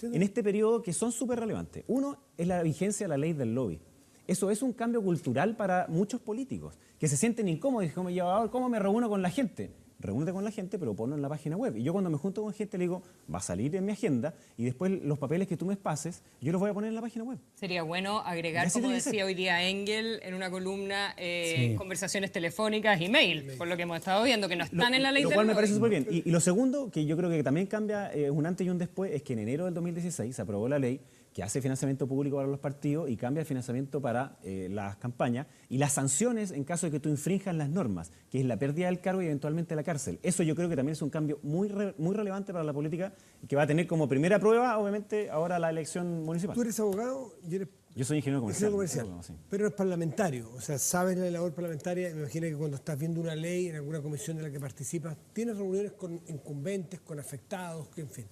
[SPEAKER 6] en este periodo que son súper relevantes. Uno es la vigencia de la ley del lobby. Eso es un cambio cultural para muchos políticos, que se sienten incómodos. ¿Cómo me reúno con la gente? Reúnete con la gente, pero ponlo en la página web. Y yo cuando me junto con gente le digo, va a salir en mi agenda y después los papeles que tú me pases, yo los voy a poner en la página web.
[SPEAKER 1] Sería bueno agregar, como decía hoy día Engel, en una columna, conversaciones telefónicas y mail, por lo que hemos estado viendo, que no están en la ley del
[SPEAKER 6] Lo cual me
[SPEAKER 1] lobby.
[SPEAKER 6] parece súper bien. Y lo segundo, que yo creo que también cambia un antes y un después, es que en enero del 2016 se aprobó la ley que hace financiamiento público para los partidos y cambia el financiamiento para las campañas y las sanciones en caso de que tú infrinjas las normas, que es la pérdida del cargo y eventualmente la cárcel. Eso yo creo que también es un cambio muy relevante para la política y que va a tener como primera prueba, obviamente, ahora la elección municipal.
[SPEAKER 2] Tú eres abogado y eres...
[SPEAKER 6] Yo soy ingeniero comercial.
[SPEAKER 2] Sí. Pero eres parlamentario, o sea, sabes la labor parlamentaria. Me imagino que cuando estás viendo una ley en alguna comisión de la que participas, tienes reuniones con incumbentes, con afectados, que en fin.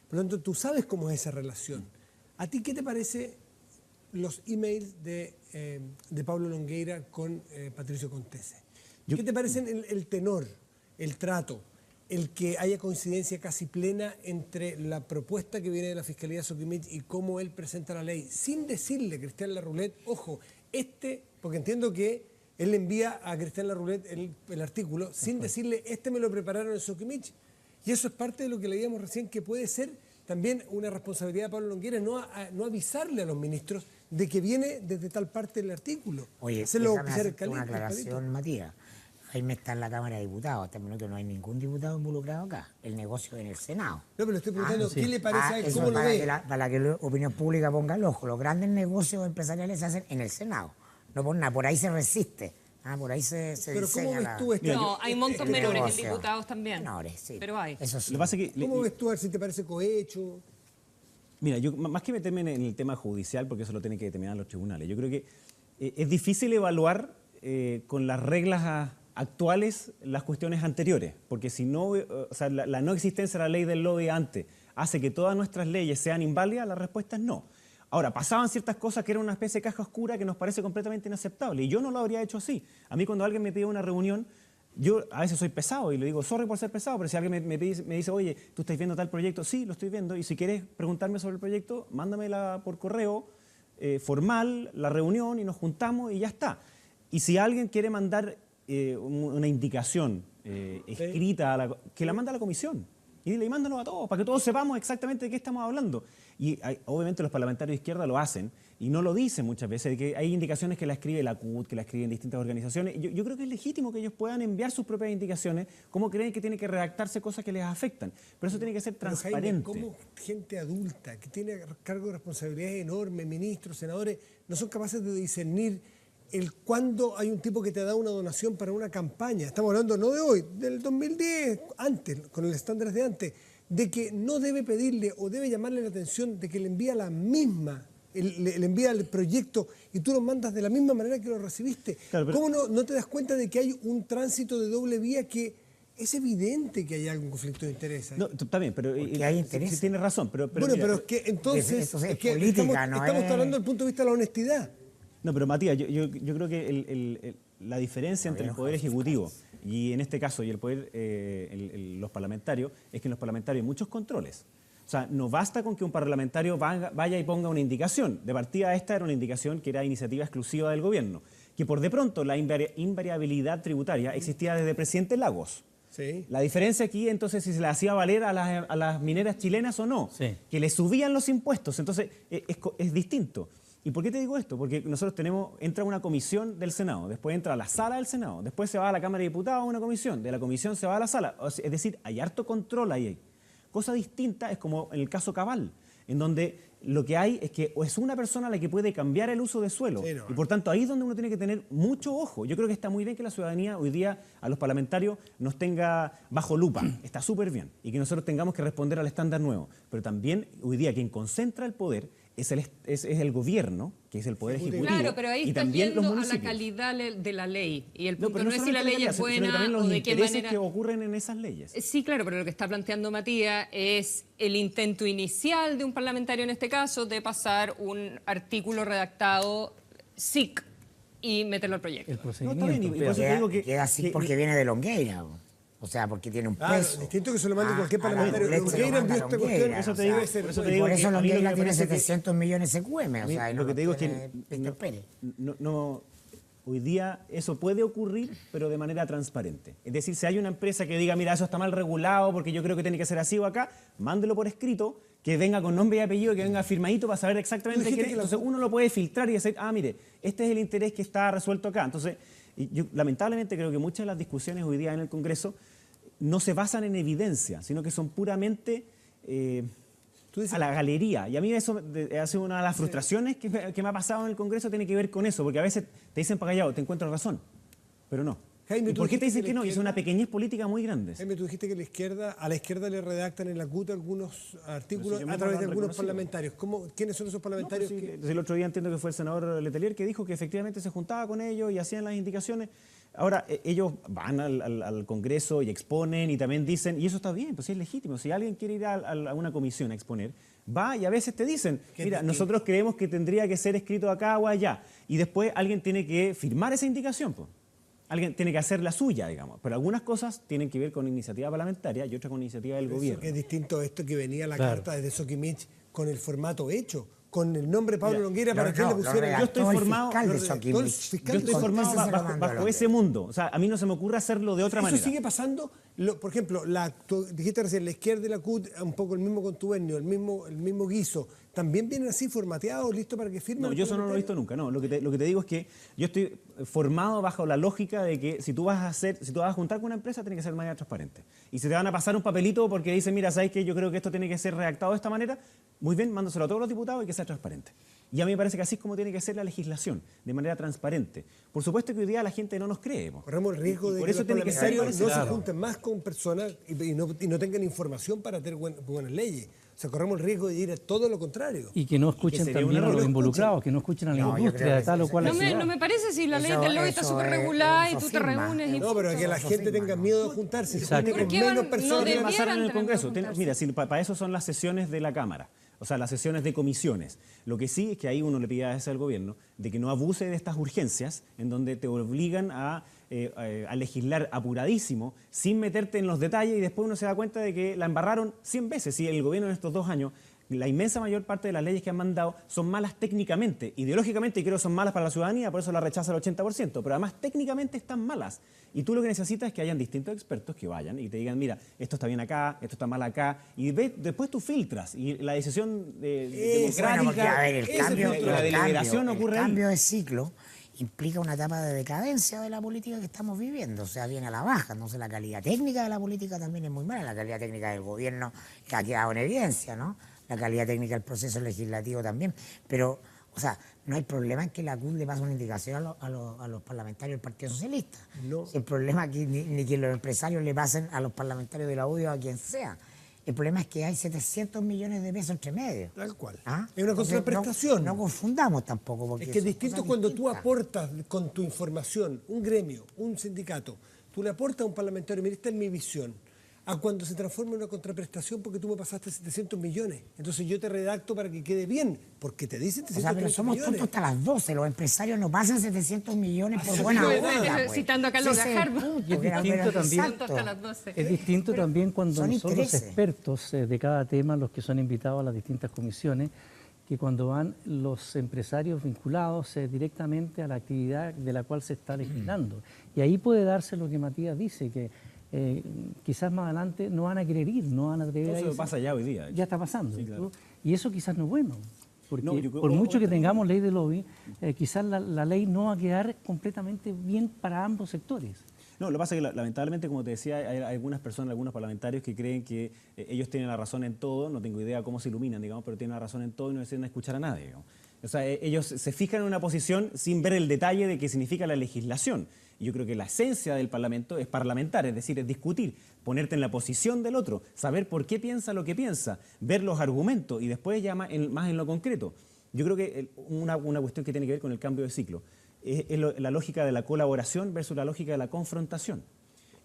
[SPEAKER 2] Por lo tanto, tú sabes cómo es esa relación. ¿A ti qué te parece los emails de Pablo Longueira con Patricio Contese? ¿Qué te parece el tenor, el trato, el que haya coincidencia casi plena entre la propuesta que viene de la Fiscalía Soquimich y cómo él presenta la ley? Sin decirle, Cristian Larroulet, ojo, porque entiendo que él le envía a Cristian Larroulet el artículo, sin decirle, me lo prepararon en Soquimich. Y eso es parte de lo que leíamos recién, que puede ser también una responsabilidad de Pablo Longueira no avisarle a los ministros de que viene desde tal parte del artículo.
[SPEAKER 4] Oye, déjame hacer una aclaración, Matías. Jaime está en la Cámara de Diputados. Hasta el minuto no hay ningún diputado involucrado acá. El negocio en el Senado.
[SPEAKER 2] No, pero le estoy preguntando, ¿qué le parece a él? ¿Cómo lo ve?
[SPEAKER 4] Para que la opinión pública ponga el ojo. Los grandes negocios empresariales se hacen en el Senado. No por nada, por ahí se resiste. Por ahí se
[SPEAKER 2] pero ¿cómo ves tú
[SPEAKER 1] No, hay montos menores en diputados también.
[SPEAKER 4] Menores, sí.
[SPEAKER 1] Pero hay.
[SPEAKER 4] Eso sí.
[SPEAKER 2] ¿Cómo ves tú a ver si te parece cohecho?
[SPEAKER 6] Mira, yo más que meterme en el tema judicial, porque eso lo tienen que determinar los tribunales, yo creo que es difícil evaluar con las reglas actuales las cuestiones anteriores, porque si no, o sea, la no existencia de la ley del lobby antes hace que todas nuestras leyes sean inválidas, la respuesta es no. Ahora, pasaban ciertas cosas que eran una especie de caja oscura que nos parece completamente inaceptable, y yo no lo habría hecho así. A mí cuando alguien me pide una reunión, yo a veces soy pesado y le digo, sorry por ser pesado, pero si alguien me dice, oye, ¿tú estás viendo tal proyecto? Sí, lo estoy viendo, y si quieres preguntarme sobre el proyecto, mándamela por correo formal, la reunión, y nos juntamos y ya está. Y si alguien quiere mandar una indicación escrita, que la manda a la comisión. Y dile, mándalo a todos, para que todos sepamos exactamente de qué estamos hablando. Y obviamente los parlamentarios de izquierda lo hacen y no lo dicen muchas veces, de que hay indicaciones que la escribe la CUT, que la escriben distintas organizaciones. Yo creo que es legítimo que ellos puedan enviar sus propias indicaciones, como creen que tiene que redactarse cosas que les afectan. Pero eso tiene que ser transparente.
[SPEAKER 2] Jaime, ¿cómo gente adulta, que tiene cargo de responsabilidades enormes, ministros, senadores, no son capaces de discernir cuándo hay un tipo que te da una donación para una campaña? Estamos hablando no de hoy, del 2010, antes, con el estándar de antes, de que no debe pedirle o debe llamarle la atención de que le envía la misma, le envía el proyecto y tú lo mandas de la misma manera que lo recibiste. Claro, ¿cómo no te das cuenta de que hay un tránsito de doble vía que es evidente que hay algún conflicto de interés?
[SPEAKER 6] No, está bien, pero
[SPEAKER 4] hay interés.
[SPEAKER 6] Sí, tienes razón. Pero
[SPEAKER 2] bueno,
[SPEAKER 6] mira,
[SPEAKER 2] pero es que entonces
[SPEAKER 4] es que política,
[SPEAKER 2] estamos hablando desde el punto de vista de la honestidad.
[SPEAKER 6] No, pero Matías, yo creo que la diferencia entre el Poder Ejecutivo y en este caso y el Poder, los parlamentarios, es que en los parlamentarios hay muchos controles. O sea, no basta con que un parlamentario vaya y ponga una indicación. De partida esta era una indicación que era iniciativa exclusiva del gobierno. Que por de pronto la invariabilidad tributaria existía desde el presidente Lagos.
[SPEAKER 2] Sí.
[SPEAKER 6] La diferencia aquí, entonces, si se le hacía valer a las mineras chilenas o no,
[SPEAKER 3] sí,
[SPEAKER 6] que le subían los impuestos, entonces es distinto. ¿Y por qué te digo esto? Porque nosotros entra una comisión del Senado, después entra a la sala del Senado, después se va a la Cámara de Diputados a una comisión, de la comisión se va a la sala, es decir, hay harto control ahí. Cosa distinta es como en el caso Cabal, en donde lo que hay es que es una persona la que puede cambiar el uso de suelo. Sí, no. Y por tanto ahí es donde uno tiene que tener mucho ojo. Yo creo que está muy bien que la ciudadanía hoy día a los parlamentarios nos tenga bajo lupa. Está súper bien. Y que nosotros tengamos que responder al estándar nuevo. Pero también hoy día quien concentra el poder es el gobierno, que es el Poder Ejecutivo.
[SPEAKER 1] Claro, pero ahí está yendo a la calidad de la ley. Y el punto no es si la ley es buena o de qué manera.
[SPEAKER 6] Que ocurren en esas leyes.
[SPEAKER 1] Sí, claro, pero lo que está planteando Matías es el intento inicial de un parlamentario, en este caso, de pasar un artículo redactado SIC y meterlo al proyecto.
[SPEAKER 3] El
[SPEAKER 6] No,
[SPEAKER 3] procedimiento.
[SPEAKER 6] está bien, y por eso te
[SPEAKER 4] Queda,
[SPEAKER 6] digo que...
[SPEAKER 4] queda así porque viene de Longueira. O sea, porque tiene un
[SPEAKER 2] Claro,
[SPEAKER 4] peso.
[SPEAKER 2] distinto que se lo mande
[SPEAKER 4] Ah,
[SPEAKER 2] cualquier
[SPEAKER 4] a la
[SPEAKER 2] parlamentario.
[SPEAKER 4] leche
[SPEAKER 2] Longueira
[SPEAKER 4] lo manda
[SPEAKER 2] envió esta
[SPEAKER 4] Longueira,
[SPEAKER 2] cuestión.
[SPEAKER 6] Eso
[SPEAKER 4] o
[SPEAKER 6] te
[SPEAKER 4] sea,
[SPEAKER 6] digo, por eso te
[SPEAKER 4] y
[SPEAKER 6] digo
[SPEAKER 4] por
[SPEAKER 6] que
[SPEAKER 4] eso
[SPEAKER 6] a mí lo que
[SPEAKER 4] Longueira
[SPEAKER 6] me
[SPEAKER 4] tiene
[SPEAKER 6] parece que-
[SPEAKER 4] 700 millones SQM. O sea, y no
[SPEAKER 6] lo que te digo es
[SPEAKER 4] tiene
[SPEAKER 6] que
[SPEAKER 4] Víctor Pérez.
[SPEAKER 6] hoy día eso puede ocurrir, pero de manera transparente. Es decir, si hay una empresa que diga, mira, eso está mal regulado porque yo creo que tiene que ser así o acá, mándelo por escrito, que venga con nombre y apellido, que venga firmadito para saber exactamente
[SPEAKER 2] Tú dijiste
[SPEAKER 6] qué es.
[SPEAKER 2] que la-
[SPEAKER 6] Entonces uno lo puede filtrar y decir, ah, mire, este es el interés que está resuelto acá. Entonces, y yo lamentablemente creo que muchas de las discusiones hoy día en el Congreso no se basan en evidencia, sino que son puramente
[SPEAKER 2] Tú dices-
[SPEAKER 6] a la galería. Y a mí eso ha sido una de las frustraciones que me ha pasado en el Congreso, tiene que ver con eso, porque a veces te dicen para callado, te encuentro razón, pero no.
[SPEAKER 2] Jaime,
[SPEAKER 6] ¿Y
[SPEAKER 2] tú
[SPEAKER 6] por qué te
[SPEAKER 2] dijiste
[SPEAKER 6] dicen
[SPEAKER 2] que
[SPEAKER 6] que
[SPEAKER 2] la
[SPEAKER 6] no? Y es
[SPEAKER 2] izquierda-
[SPEAKER 6] una pequeñez política muy grande.
[SPEAKER 2] Jaime, tú dijiste que a la izquierda le redactan en la CUT algunos artículos
[SPEAKER 6] Pero si ellos
[SPEAKER 2] a
[SPEAKER 6] mismos
[SPEAKER 2] través
[SPEAKER 6] lo
[SPEAKER 2] de
[SPEAKER 6] han
[SPEAKER 2] algunos
[SPEAKER 6] reconocido.
[SPEAKER 2] parlamentarios. ¿Quiénes son esos parlamentarios?
[SPEAKER 6] No, pues
[SPEAKER 2] que-
[SPEAKER 6] sí, el otro día entiendo que fue el senador Letelier que dijo que efectivamente se juntaba con ellos y hacían las indicaciones. Ahora, ellos van al Congreso y exponen y también dicen, y eso está bien, pues sí es legítimo. Si alguien quiere ir a una comisión a exponer, va y a veces te dicen, mira, nosotros creemos que tendría que ser escrito acá o allá. Y después alguien tiene que firmar esa indicación, pues. Alguien tiene que hacer la suya, digamos. Pero algunas cosas tienen que ver con iniciativa parlamentaria y otras con iniciativa del
[SPEAKER 2] Eso
[SPEAKER 6] gobierno.
[SPEAKER 2] que es distinto a esto que venía la
[SPEAKER 3] Claro.
[SPEAKER 2] carta desde Sokimich con el formato hecho, con el nombre Pablo Longueira para
[SPEAKER 4] no,
[SPEAKER 2] que él le
[SPEAKER 4] lo
[SPEAKER 2] pusiera.
[SPEAKER 4] redactó
[SPEAKER 6] Yo estoy
[SPEAKER 4] el
[SPEAKER 6] formado-
[SPEAKER 4] fiscal de
[SPEAKER 2] lo redactó el
[SPEAKER 4] Sokimich.
[SPEAKER 2] fiscal
[SPEAKER 6] Yo estoy
[SPEAKER 2] de
[SPEAKER 6] formado
[SPEAKER 4] Entonces se lo
[SPEAKER 6] bajo,
[SPEAKER 4] mando a
[SPEAKER 6] bajo
[SPEAKER 4] Longueira.
[SPEAKER 6] ese mundo. O sea, a mí no se me ocurre hacerlo de otra
[SPEAKER 2] Eso
[SPEAKER 6] manera.
[SPEAKER 2] sigue pasando. Por ejemplo, tú dijiste recién, la izquierda y la CUT, un poco el mismo contubernio, el mismo guiso. ¿También vienen así formateados, listos para que firmen?
[SPEAKER 6] No,
[SPEAKER 2] los
[SPEAKER 6] yo eso no lo he visto
[SPEAKER 2] parlamentarios?
[SPEAKER 6] nunca. No, lo que te digo es que yo estoy formado bajo la lógica de que si tú vas a juntar con una empresa, tiene que ser de manera transparente. Y si te van a pasar un papelito porque dicen, mira, ¿sabes qué? Yo creo que esto tiene que ser redactado de esta manera, muy bien, mándaselo a todos los diputados y que sea transparente. Y a mí me parece que así es como tiene que ser la legislación, de manera transparente. Por supuesto que hoy día la gente no nos cree. po.
[SPEAKER 2] Corremos el riesgo
[SPEAKER 6] Y
[SPEAKER 2] de
[SPEAKER 6] por
[SPEAKER 2] que
[SPEAKER 6] eso
[SPEAKER 2] los
[SPEAKER 6] tiene que ser
[SPEAKER 2] parlamentarios no
[SPEAKER 6] parecido.
[SPEAKER 2] se junten más con personas y no tengan información para tener buenas leyes. O sea, corremos el riesgo de ir a todo lo contrario.
[SPEAKER 3] Y que no escuchen
[SPEAKER 6] sería un
[SPEAKER 3] también a
[SPEAKER 6] error.
[SPEAKER 3] los involucrados, que no escuchen a la
[SPEAKER 4] No, yo
[SPEAKER 3] industria
[SPEAKER 4] creo
[SPEAKER 3] de
[SPEAKER 4] que
[SPEAKER 3] tal o
[SPEAKER 4] eso-
[SPEAKER 3] cual
[SPEAKER 1] No me,
[SPEAKER 3] actividad.
[SPEAKER 1] no me parece si la ley
[SPEAKER 4] Eso-
[SPEAKER 1] del lobby está
[SPEAKER 4] eso
[SPEAKER 1] súper
[SPEAKER 4] es
[SPEAKER 1] regulada y
[SPEAKER 4] un
[SPEAKER 1] tú te
[SPEAKER 4] sofisma.
[SPEAKER 1] reúnes y...
[SPEAKER 2] No, pero que la
[SPEAKER 4] Eso
[SPEAKER 2] gente
[SPEAKER 4] sí,
[SPEAKER 2] tenga
[SPEAKER 4] mano.
[SPEAKER 2] miedo de juntarse. Se
[SPEAKER 3] Exacto.
[SPEAKER 2] junten con
[SPEAKER 1] ¿Por qué
[SPEAKER 2] menos
[SPEAKER 1] no
[SPEAKER 2] personas.
[SPEAKER 6] ¿Qué va a pasar en el
[SPEAKER 1] debieran
[SPEAKER 6] Congreso?
[SPEAKER 1] tener que juntarse.
[SPEAKER 6] Mira, para eso son las sesiones de la Cámara, o sea, las sesiones de comisiones. Lo que sí es que ahí uno le pide a ese al gobierno de que no abuse de estas urgencias en donde te obligan a legislar apuradísimo, sin meterte en los detalles y después uno se da cuenta de que la embarraron 100 veces. Y el gobierno en estos 2 años, la inmensa mayor parte de las leyes que han mandado son malas técnicamente. Ideológicamente creo que son malas para la ciudadanía, por eso la rechaza el 80%, pero además técnicamente están malas. Y tú lo que necesitas es que hayan distintos expertos que vayan y te digan, mira, esto está bien acá, esto está mal acá, y después tú filtras. Y la decisión democrática,
[SPEAKER 4] Bueno, porque, a ver, el
[SPEAKER 6] ese
[SPEAKER 4] cambio,
[SPEAKER 6] filtro, la deliberación ocurre
[SPEAKER 4] el
[SPEAKER 6] ahí.
[SPEAKER 4] cambio de ciclo implica una etapa de decadencia de la política que estamos viviendo, o sea, viene a la baja. Entonces la calidad técnica de la política también es muy mala, la calidad técnica del gobierno que ha quedado en evidencia, ¿no? La calidad técnica del proceso legislativo también. Pero, o sea, no hay problema en que la CUT le pase una indicación a los parlamentarios del Partido Socialista.
[SPEAKER 2] No.
[SPEAKER 4] El problema es que ni que los empresarios le pasen a los parlamentarios de la UDI o a quien sea. El problema es que hay 700 millones de pesos entre medio.
[SPEAKER 2] Tal cual.
[SPEAKER 4] ¿Ah?
[SPEAKER 2] Es una
[SPEAKER 4] Entonces,
[SPEAKER 2] contraprestación.
[SPEAKER 4] No confundamos tampoco. Porque
[SPEAKER 2] Es que es
[SPEAKER 4] son
[SPEAKER 2] distinto
[SPEAKER 4] cosas
[SPEAKER 2] cuando tú
[SPEAKER 4] distintas.
[SPEAKER 2] aportas con tu información, un gremio, un sindicato, tú le aportas a un parlamentario, mira, esta es mi visión, a cuando se transforma en una contraprestación porque tú me pasaste 700 millones. Entonces yo te redacto para que quede bien, porque te dicen
[SPEAKER 4] O sea, pero
[SPEAKER 2] 700
[SPEAKER 4] somos
[SPEAKER 2] millones.
[SPEAKER 4] tontos hasta las 12. Los empresarios no pasan 700 millones por
[SPEAKER 2] sí,
[SPEAKER 4] buena
[SPEAKER 2] pues,
[SPEAKER 4] onda. Pues.
[SPEAKER 1] citando a Carlos
[SPEAKER 4] Ese es el
[SPEAKER 1] Gajardo.
[SPEAKER 4] punto,
[SPEAKER 3] Y es
[SPEAKER 4] que era-
[SPEAKER 3] distinto
[SPEAKER 4] era
[SPEAKER 3] también.
[SPEAKER 4] exacto.
[SPEAKER 1] Hasta las 12.
[SPEAKER 3] Es distinto también cuando
[SPEAKER 4] son
[SPEAKER 3] no son los
[SPEAKER 4] intereses.
[SPEAKER 3] expertos de cada tema los que son invitados a las distintas comisiones, que cuando van los empresarios vinculados directamente a la actividad de la cual se está legislando. Y ahí puede darse lo que Matías dice, que quizás más adelante no van a querer ir, no van a atrever a
[SPEAKER 6] Eso
[SPEAKER 3] irse.
[SPEAKER 6] pasa ya hoy día. de hecho.
[SPEAKER 3] Ya está pasando.
[SPEAKER 6] Sí, claro.
[SPEAKER 3] ¿no? Y eso quizás no es bueno. Porque
[SPEAKER 6] No, yo creo-
[SPEAKER 3] por mucho que
[SPEAKER 6] otra-
[SPEAKER 3] tengamos ley de lobby, quizás la ley no va a quedar completamente bien para ambos sectores.
[SPEAKER 6] No, lo que pasa es que lamentablemente, como te decía, hay algunas personas, algunos parlamentarios que creen que ellos tienen la razón en todo, no tengo idea cómo se iluminan, digamos, pero tienen la razón en todo y no necesitan escuchar a nadie, digamos. O sea, ellos se fijan en una posición sin ver el detalle de qué significa la legislación. Y yo creo que la esencia del Parlamento es parlamentar, es decir, es discutir, ponerte en la posición del otro, saber por qué piensa lo que piensa, ver los argumentos y después ya más en lo concreto. Yo creo que una cuestión que tiene que ver con el cambio de ciclo es la lógica de la colaboración versus la lógica de la confrontación.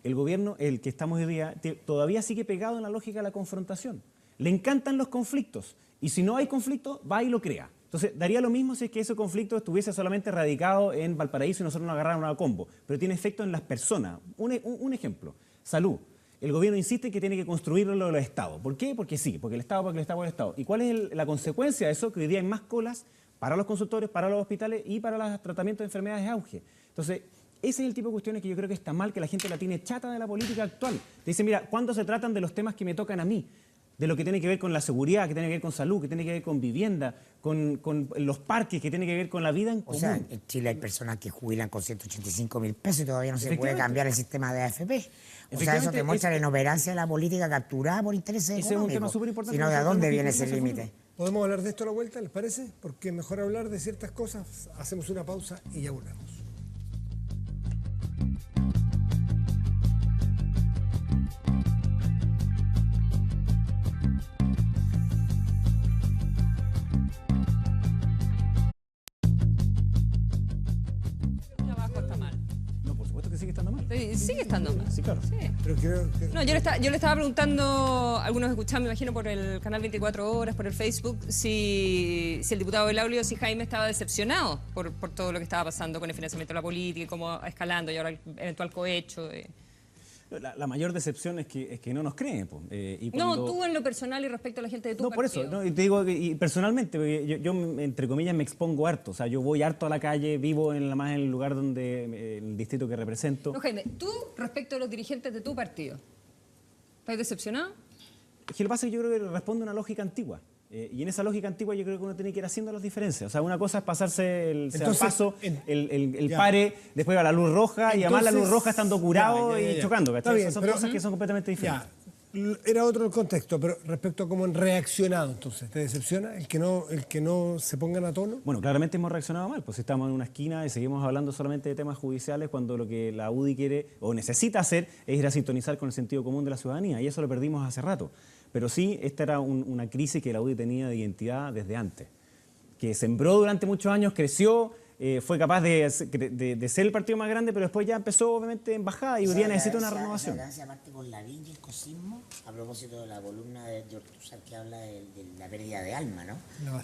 [SPEAKER 6] El gobierno, el que estamos hoy día, todavía sigue pegado en la lógica de la confrontación. Le encantan los conflictos y si no hay conflicto, va y lo crea. Entonces, daría lo mismo si es que ese conflicto estuviese solamente radicado en Valparaíso y nosotros nos agarráramos a combo, pero tiene efecto en las personas. Un ejemplo, salud. El gobierno insiste que tiene que construirlo los Estados. ¿Por qué? Porque sí, porque el Estado, porque el Estado, porque el Estado. ¿Y cuál es la consecuencia de eso? Que hoy día hay más colas para los consultorios, para los hospitales y para los tratamientos de enfermedades de auge. Entonces, ese es el tipo de cuestiones que yo creo que está mal, que la gente la tiene chata de la política actual. Te dice, mira, ¿cuándo se tratan de los temas que me tocan a mí? De lo que tiene que ver con la seguridad, que tiene que ver con salud, que tiene que ver con vivienda, con los parques, que tiene que ver con la vida en común.
[SPEAKER 4] O sea, en Chile hay personas que jubilan con 185.000 pesos y todavía no se puede cambiar el sistema de AFP. O sea, eso demuestra la inoperancia de la política capturada por intereses económicos.
[SPEAKER 6] Ese es un tema súper importante.
[SPEAKER 4] Sino, ¿de dónde viene ese límite?
[SPEAKER 2] ¿Podemos hablar de esto a la vuelta, les parece? Porque es mejor hablar de ciertas cosas. Hacemos una pausa y ya volvemos.
[SPEAKER 1] Trabajo está mal.
[SPEAKER 6] No, por supuesto que sigue estando mal.
[SPEAKER 1] Sigue estando mal.
[SPEAKER 6] Sí, claro.
[SPEAKER 1] Sí.
[SPEAKER 2] Pero creo que...
[SPEAKER 1] No, yo le estaba preguntando, algunos escuchaban, me imagino, por el canal 24 Horas, por el Facebook, si el diputado Belaulio, si Jaime estaba decepcionado por todo lo que estaba pasando con el financiamiento de la política, cómo escalando y ahora el eventual cohecho.
[SPEAKER 6] La mayor decepción es que no nos creen. Po.
[SPEAKER 1] No, tú en lo personal y respecto a la gente de tu
[SPEAKER 6] No, por
[SPEAKER 1] partido.
[SPEAKER 6] eso, no, y te digo que y personalmente, porque yo, entre comillas, me expongo harto. O sea, yo voy harto a la calle, vivo más en el lugar donde, el distrito que represento.
[SPEAKER 1] No, Jaime, tú respecto a los dirigentes de tu partido, ¿estás decepcionado?
[SPEAKER 6] Es que lo que pasa es que yo creo que responde a una lógica antigua. Y en esa lógica antigua yo creo que uno tiene que ir haciendo las diferencias. O sea, una cosa es pasarse el paso, el pare, después va la luz roja, y además la luz roja estando curado y chocando. ¿Cachai?
[SPEAKER 2] Bien,
[SPEAKER 6] son
[SPEAKER 2] pero,
[SPEAKER 6] cosas que son completamente diferentes.
[SPEAKER 2] Ya, era otro el contexto, pero respecto a cómo han reaccionado, entonces, ¿te decepciona el que no se pongan a tono?
[SPEAKER 6] Bueno, claramente hemos reaccionado mal, pues estamos en una esquina y seguimos hablando solamente de temas judiciales cuando lo que la UDI quiere o necesita hacer es ir a sintonizar con el sentido común de la ciudadanía, y eso lo perdimos hace rato. Pero sí, esta era una crisis que la UDI tenía de identidad desde antes, que sembró durante muchos años, creció, fue capaz de ser el partido más grande, pero después ya empezó obviamente en bajada y hoy día necesita una renovación.
[SPEAKER 4] Aparte con Lavín y el cosismo, a propósito de la columna de Ortúzar que habla de la pérdida de alma, ¿no?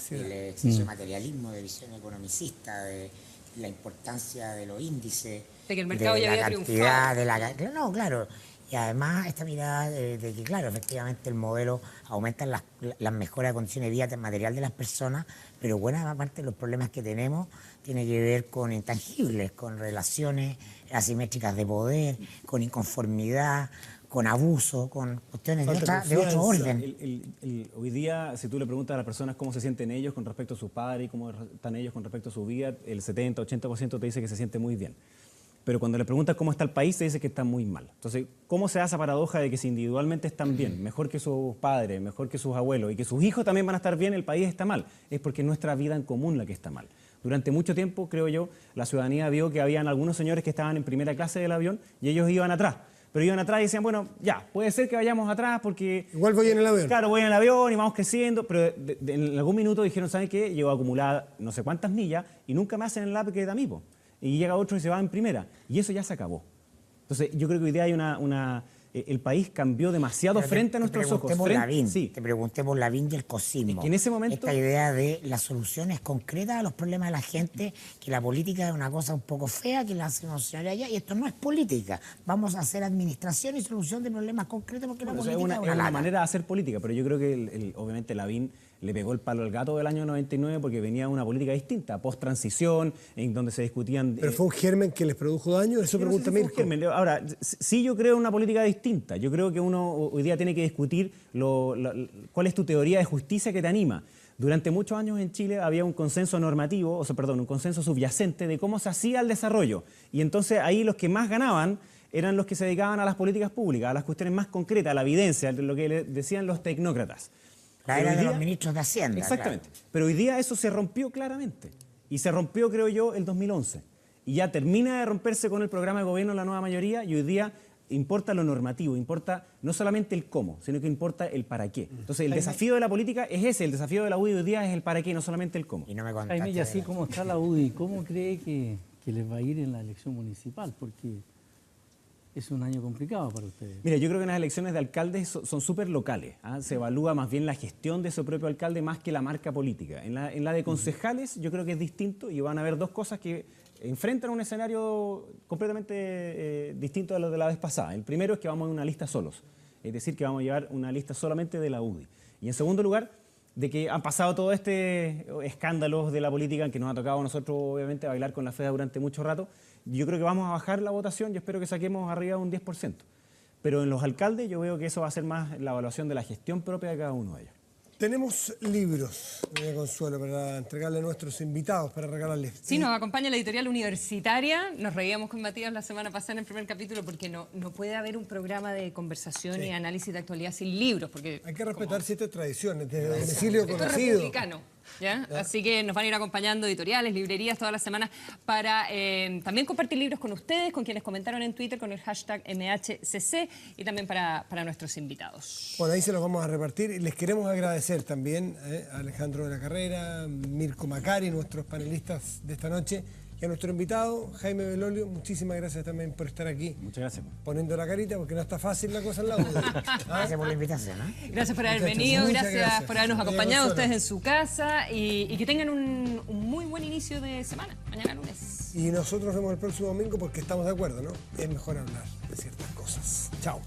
[SPEAKER 4] El exceso de materialismo, de visión economicista, de la importancia de los índices,
[SPEAKER 1] de que el mercado ya había triunfado.
[SPEAKER 4] No, claro. Y además esta mirada de que, claro, efectivamente el modelo aumenta las mejoras de condiciones de vida material de las personas, pero buena parte de los problemas que tenemos tiene que ver con intangibles, con relaciones asimétricas de poder, con inconformidad, con abuso, con cuestiones de otro orden.
[SPEAKER 6] Hoy día, si tú le preguntas a las personas cómo se sienten ellos con respecto a sus padres y cómo están ellos con respecto a su vida, el 70-80% te dice que se siente muy bien. Pero cuando le preguntas cómo está el país, te dice que está muy mal. Entonces, ¿cómo se da esa paradoja de que si individualmente están bien, mejor que sus padres, mejor que sus abuelos, y que sus hijos también van a estar bien, el país está mal? Es porque es nuestra vida en común la que está mal. Durante mucho tiempo, creo yo, la ciudadanía vio que habían algunos señores que estaban en primera clase del avión y ellos iban atrás. Pero iban atrás y decían, bueno, ya, puede ser que vayamos atrás porque...
[SPEAKER 2] Igual voy en el avión.
[SPEAKER 6] Claro, voy en el avión y vamos creciendo, pero en algún minuto dijeron, ¿saben qué? Llevo acumulada no sé cuántas millas y nunca me hacen el lápiz que da mí, po. Y llega otro y se va en primera. Y eso ya se acabó. Entonces, yo creo que hoy día hay el país cambió demasiado frente a nuestros ojos.
[SPEAKER 4] Te pregunté por Lavín y el cosismo.
[SPEAKER 6] Es que en ese momento...
[SPEAKER 4] Esta idea de las soluciones concretas a los problemas de la gente, que la política es una cosa un poco fea, que la hacemos allá, y esto no es política. Vamos a hacer administración y solución de problemas concretos porque la política
[SPEAKER 6] es una manera de hacer política, pero yo creo que obviamente Lavín le pegó el palo al gato del año 99 porque venía una política distinta, post-transición, en donde se discutían...
[SPEAKER 2] ¿Pero fue un germen que les produjo daño? Eso pregunta Mirko.
[SPEAKER 6] Ahora, sí yo creo en una política distinta. Yo creo que uno hoy día tiene que discutir cuál es tu teoría de justicia que te anima. Durante muchos años en Chile había un consenso normativo, un consenso subyacente de cómo se hacía el desarrollo. Y entonces ahí los que más ganaban eran los que se dedicaban a las políticas públicas, a las cuestiones más concretas, a la evidencia, lo que le decían los tecnócratas.
[SPEAKER 4] La era de los ministros de Hacienda.
[SPEAKER 6] Exactamente.
[SPEAKER 4] Claro.
[SPEAKER 6] Pero hoy día eso se rompió claramente. Y se rompió, creo yo, el 2011. Y ya termina de romperse con el programa de gobierno la nueva mayoría y hoy día importa lo normativo, importa no solamente el cómo, sino que importa el para qué. Entonces el desafío de la política es ese, el desafío de la UDI hoy día es el para qué, no solamente el cómo.
[SPEAKER 4] Y no me
[SPEAKER 3] Jaime, y así como está la UDI, ¿cómo cree que les va a ir en la elección municipal? Porque es un año complicado para ustedes.
[SPEAKER 6] Mira, yo creo que las elecciones de alcaldes son súper locales. ¿Ah? Se evalúa más bien la gestión de su propio alcalde más que la marca política. En la de concejales yo creo que es distinto y van a haber dos cosas que enfrentan un escenario completamente distinto a lo de la vez pasada. El primero es que vamos a una lista solos, es decir, que vamos a llevar una lista solamente de la UDI. Y en segundo lugar, de que han pasado todo este escándalos de la política en que nos ha tocado a nosotros, obviamente, bailar con la FEDA durante mucho rato. Yo creo que vamos a bajar la votación, yo espero que saquemos arriba de un 10%. Pero en los alcaldes yo veo que eso va a ser más la evaluación de la gestión propia de cada uno de ellos.
[SPEAKER 2] Tenemos libros, doña Consuelo, para entregarle a nuestros invitados, para regalarles.
[SPEAKER 1] Sí, nos acompaña la editorial universitaria. Nos reíamos con Matías la semana pasada en el primer capítulo porque no puede haber un programa de conversación y análisis de actualidad sin libros. Porque
[SPEAKER 2] hay que respetar ciertas tradiciones, desde domicilio conocido.
[SPEAKER 1] Esto es republicano. ¿Ya? Así que nos van a ir acompañando editoriales, librerías todas las semanas para también compartir libros con ustedes, con quienes comentaron en Twitter con el hashtag MHCC y también para nuestros invitados.
[SPEAKER 2] Bueno, ahí se los vamos a repartir y les queremos agradecer también a Alejandro de la Carrera, Mirko Macari, nuestros panelistas de esta noche, y a nuestro invitado, Jaime Belolio. Muchísimas gracias también por estar aquí.
[SPEAKER 6] Muchas gracias.
[SPEAKER 2] Poniendo la carita, porque no está fácil la cosa en la UDI.
[SPEAKER 4] Gracias por la invitación.
[SPEAKER 1] Gracias por haber venido, gracias por habernos acompañado ustedes en su casa y que tengan un muy buen inicio de semana, mañana lunes.
[SPEAKER 2] Y nosotros nos vemos el próximo domingo porque estamos de acuerdo, ¿no? Es mejor hablar de ciertas cosas. Chao.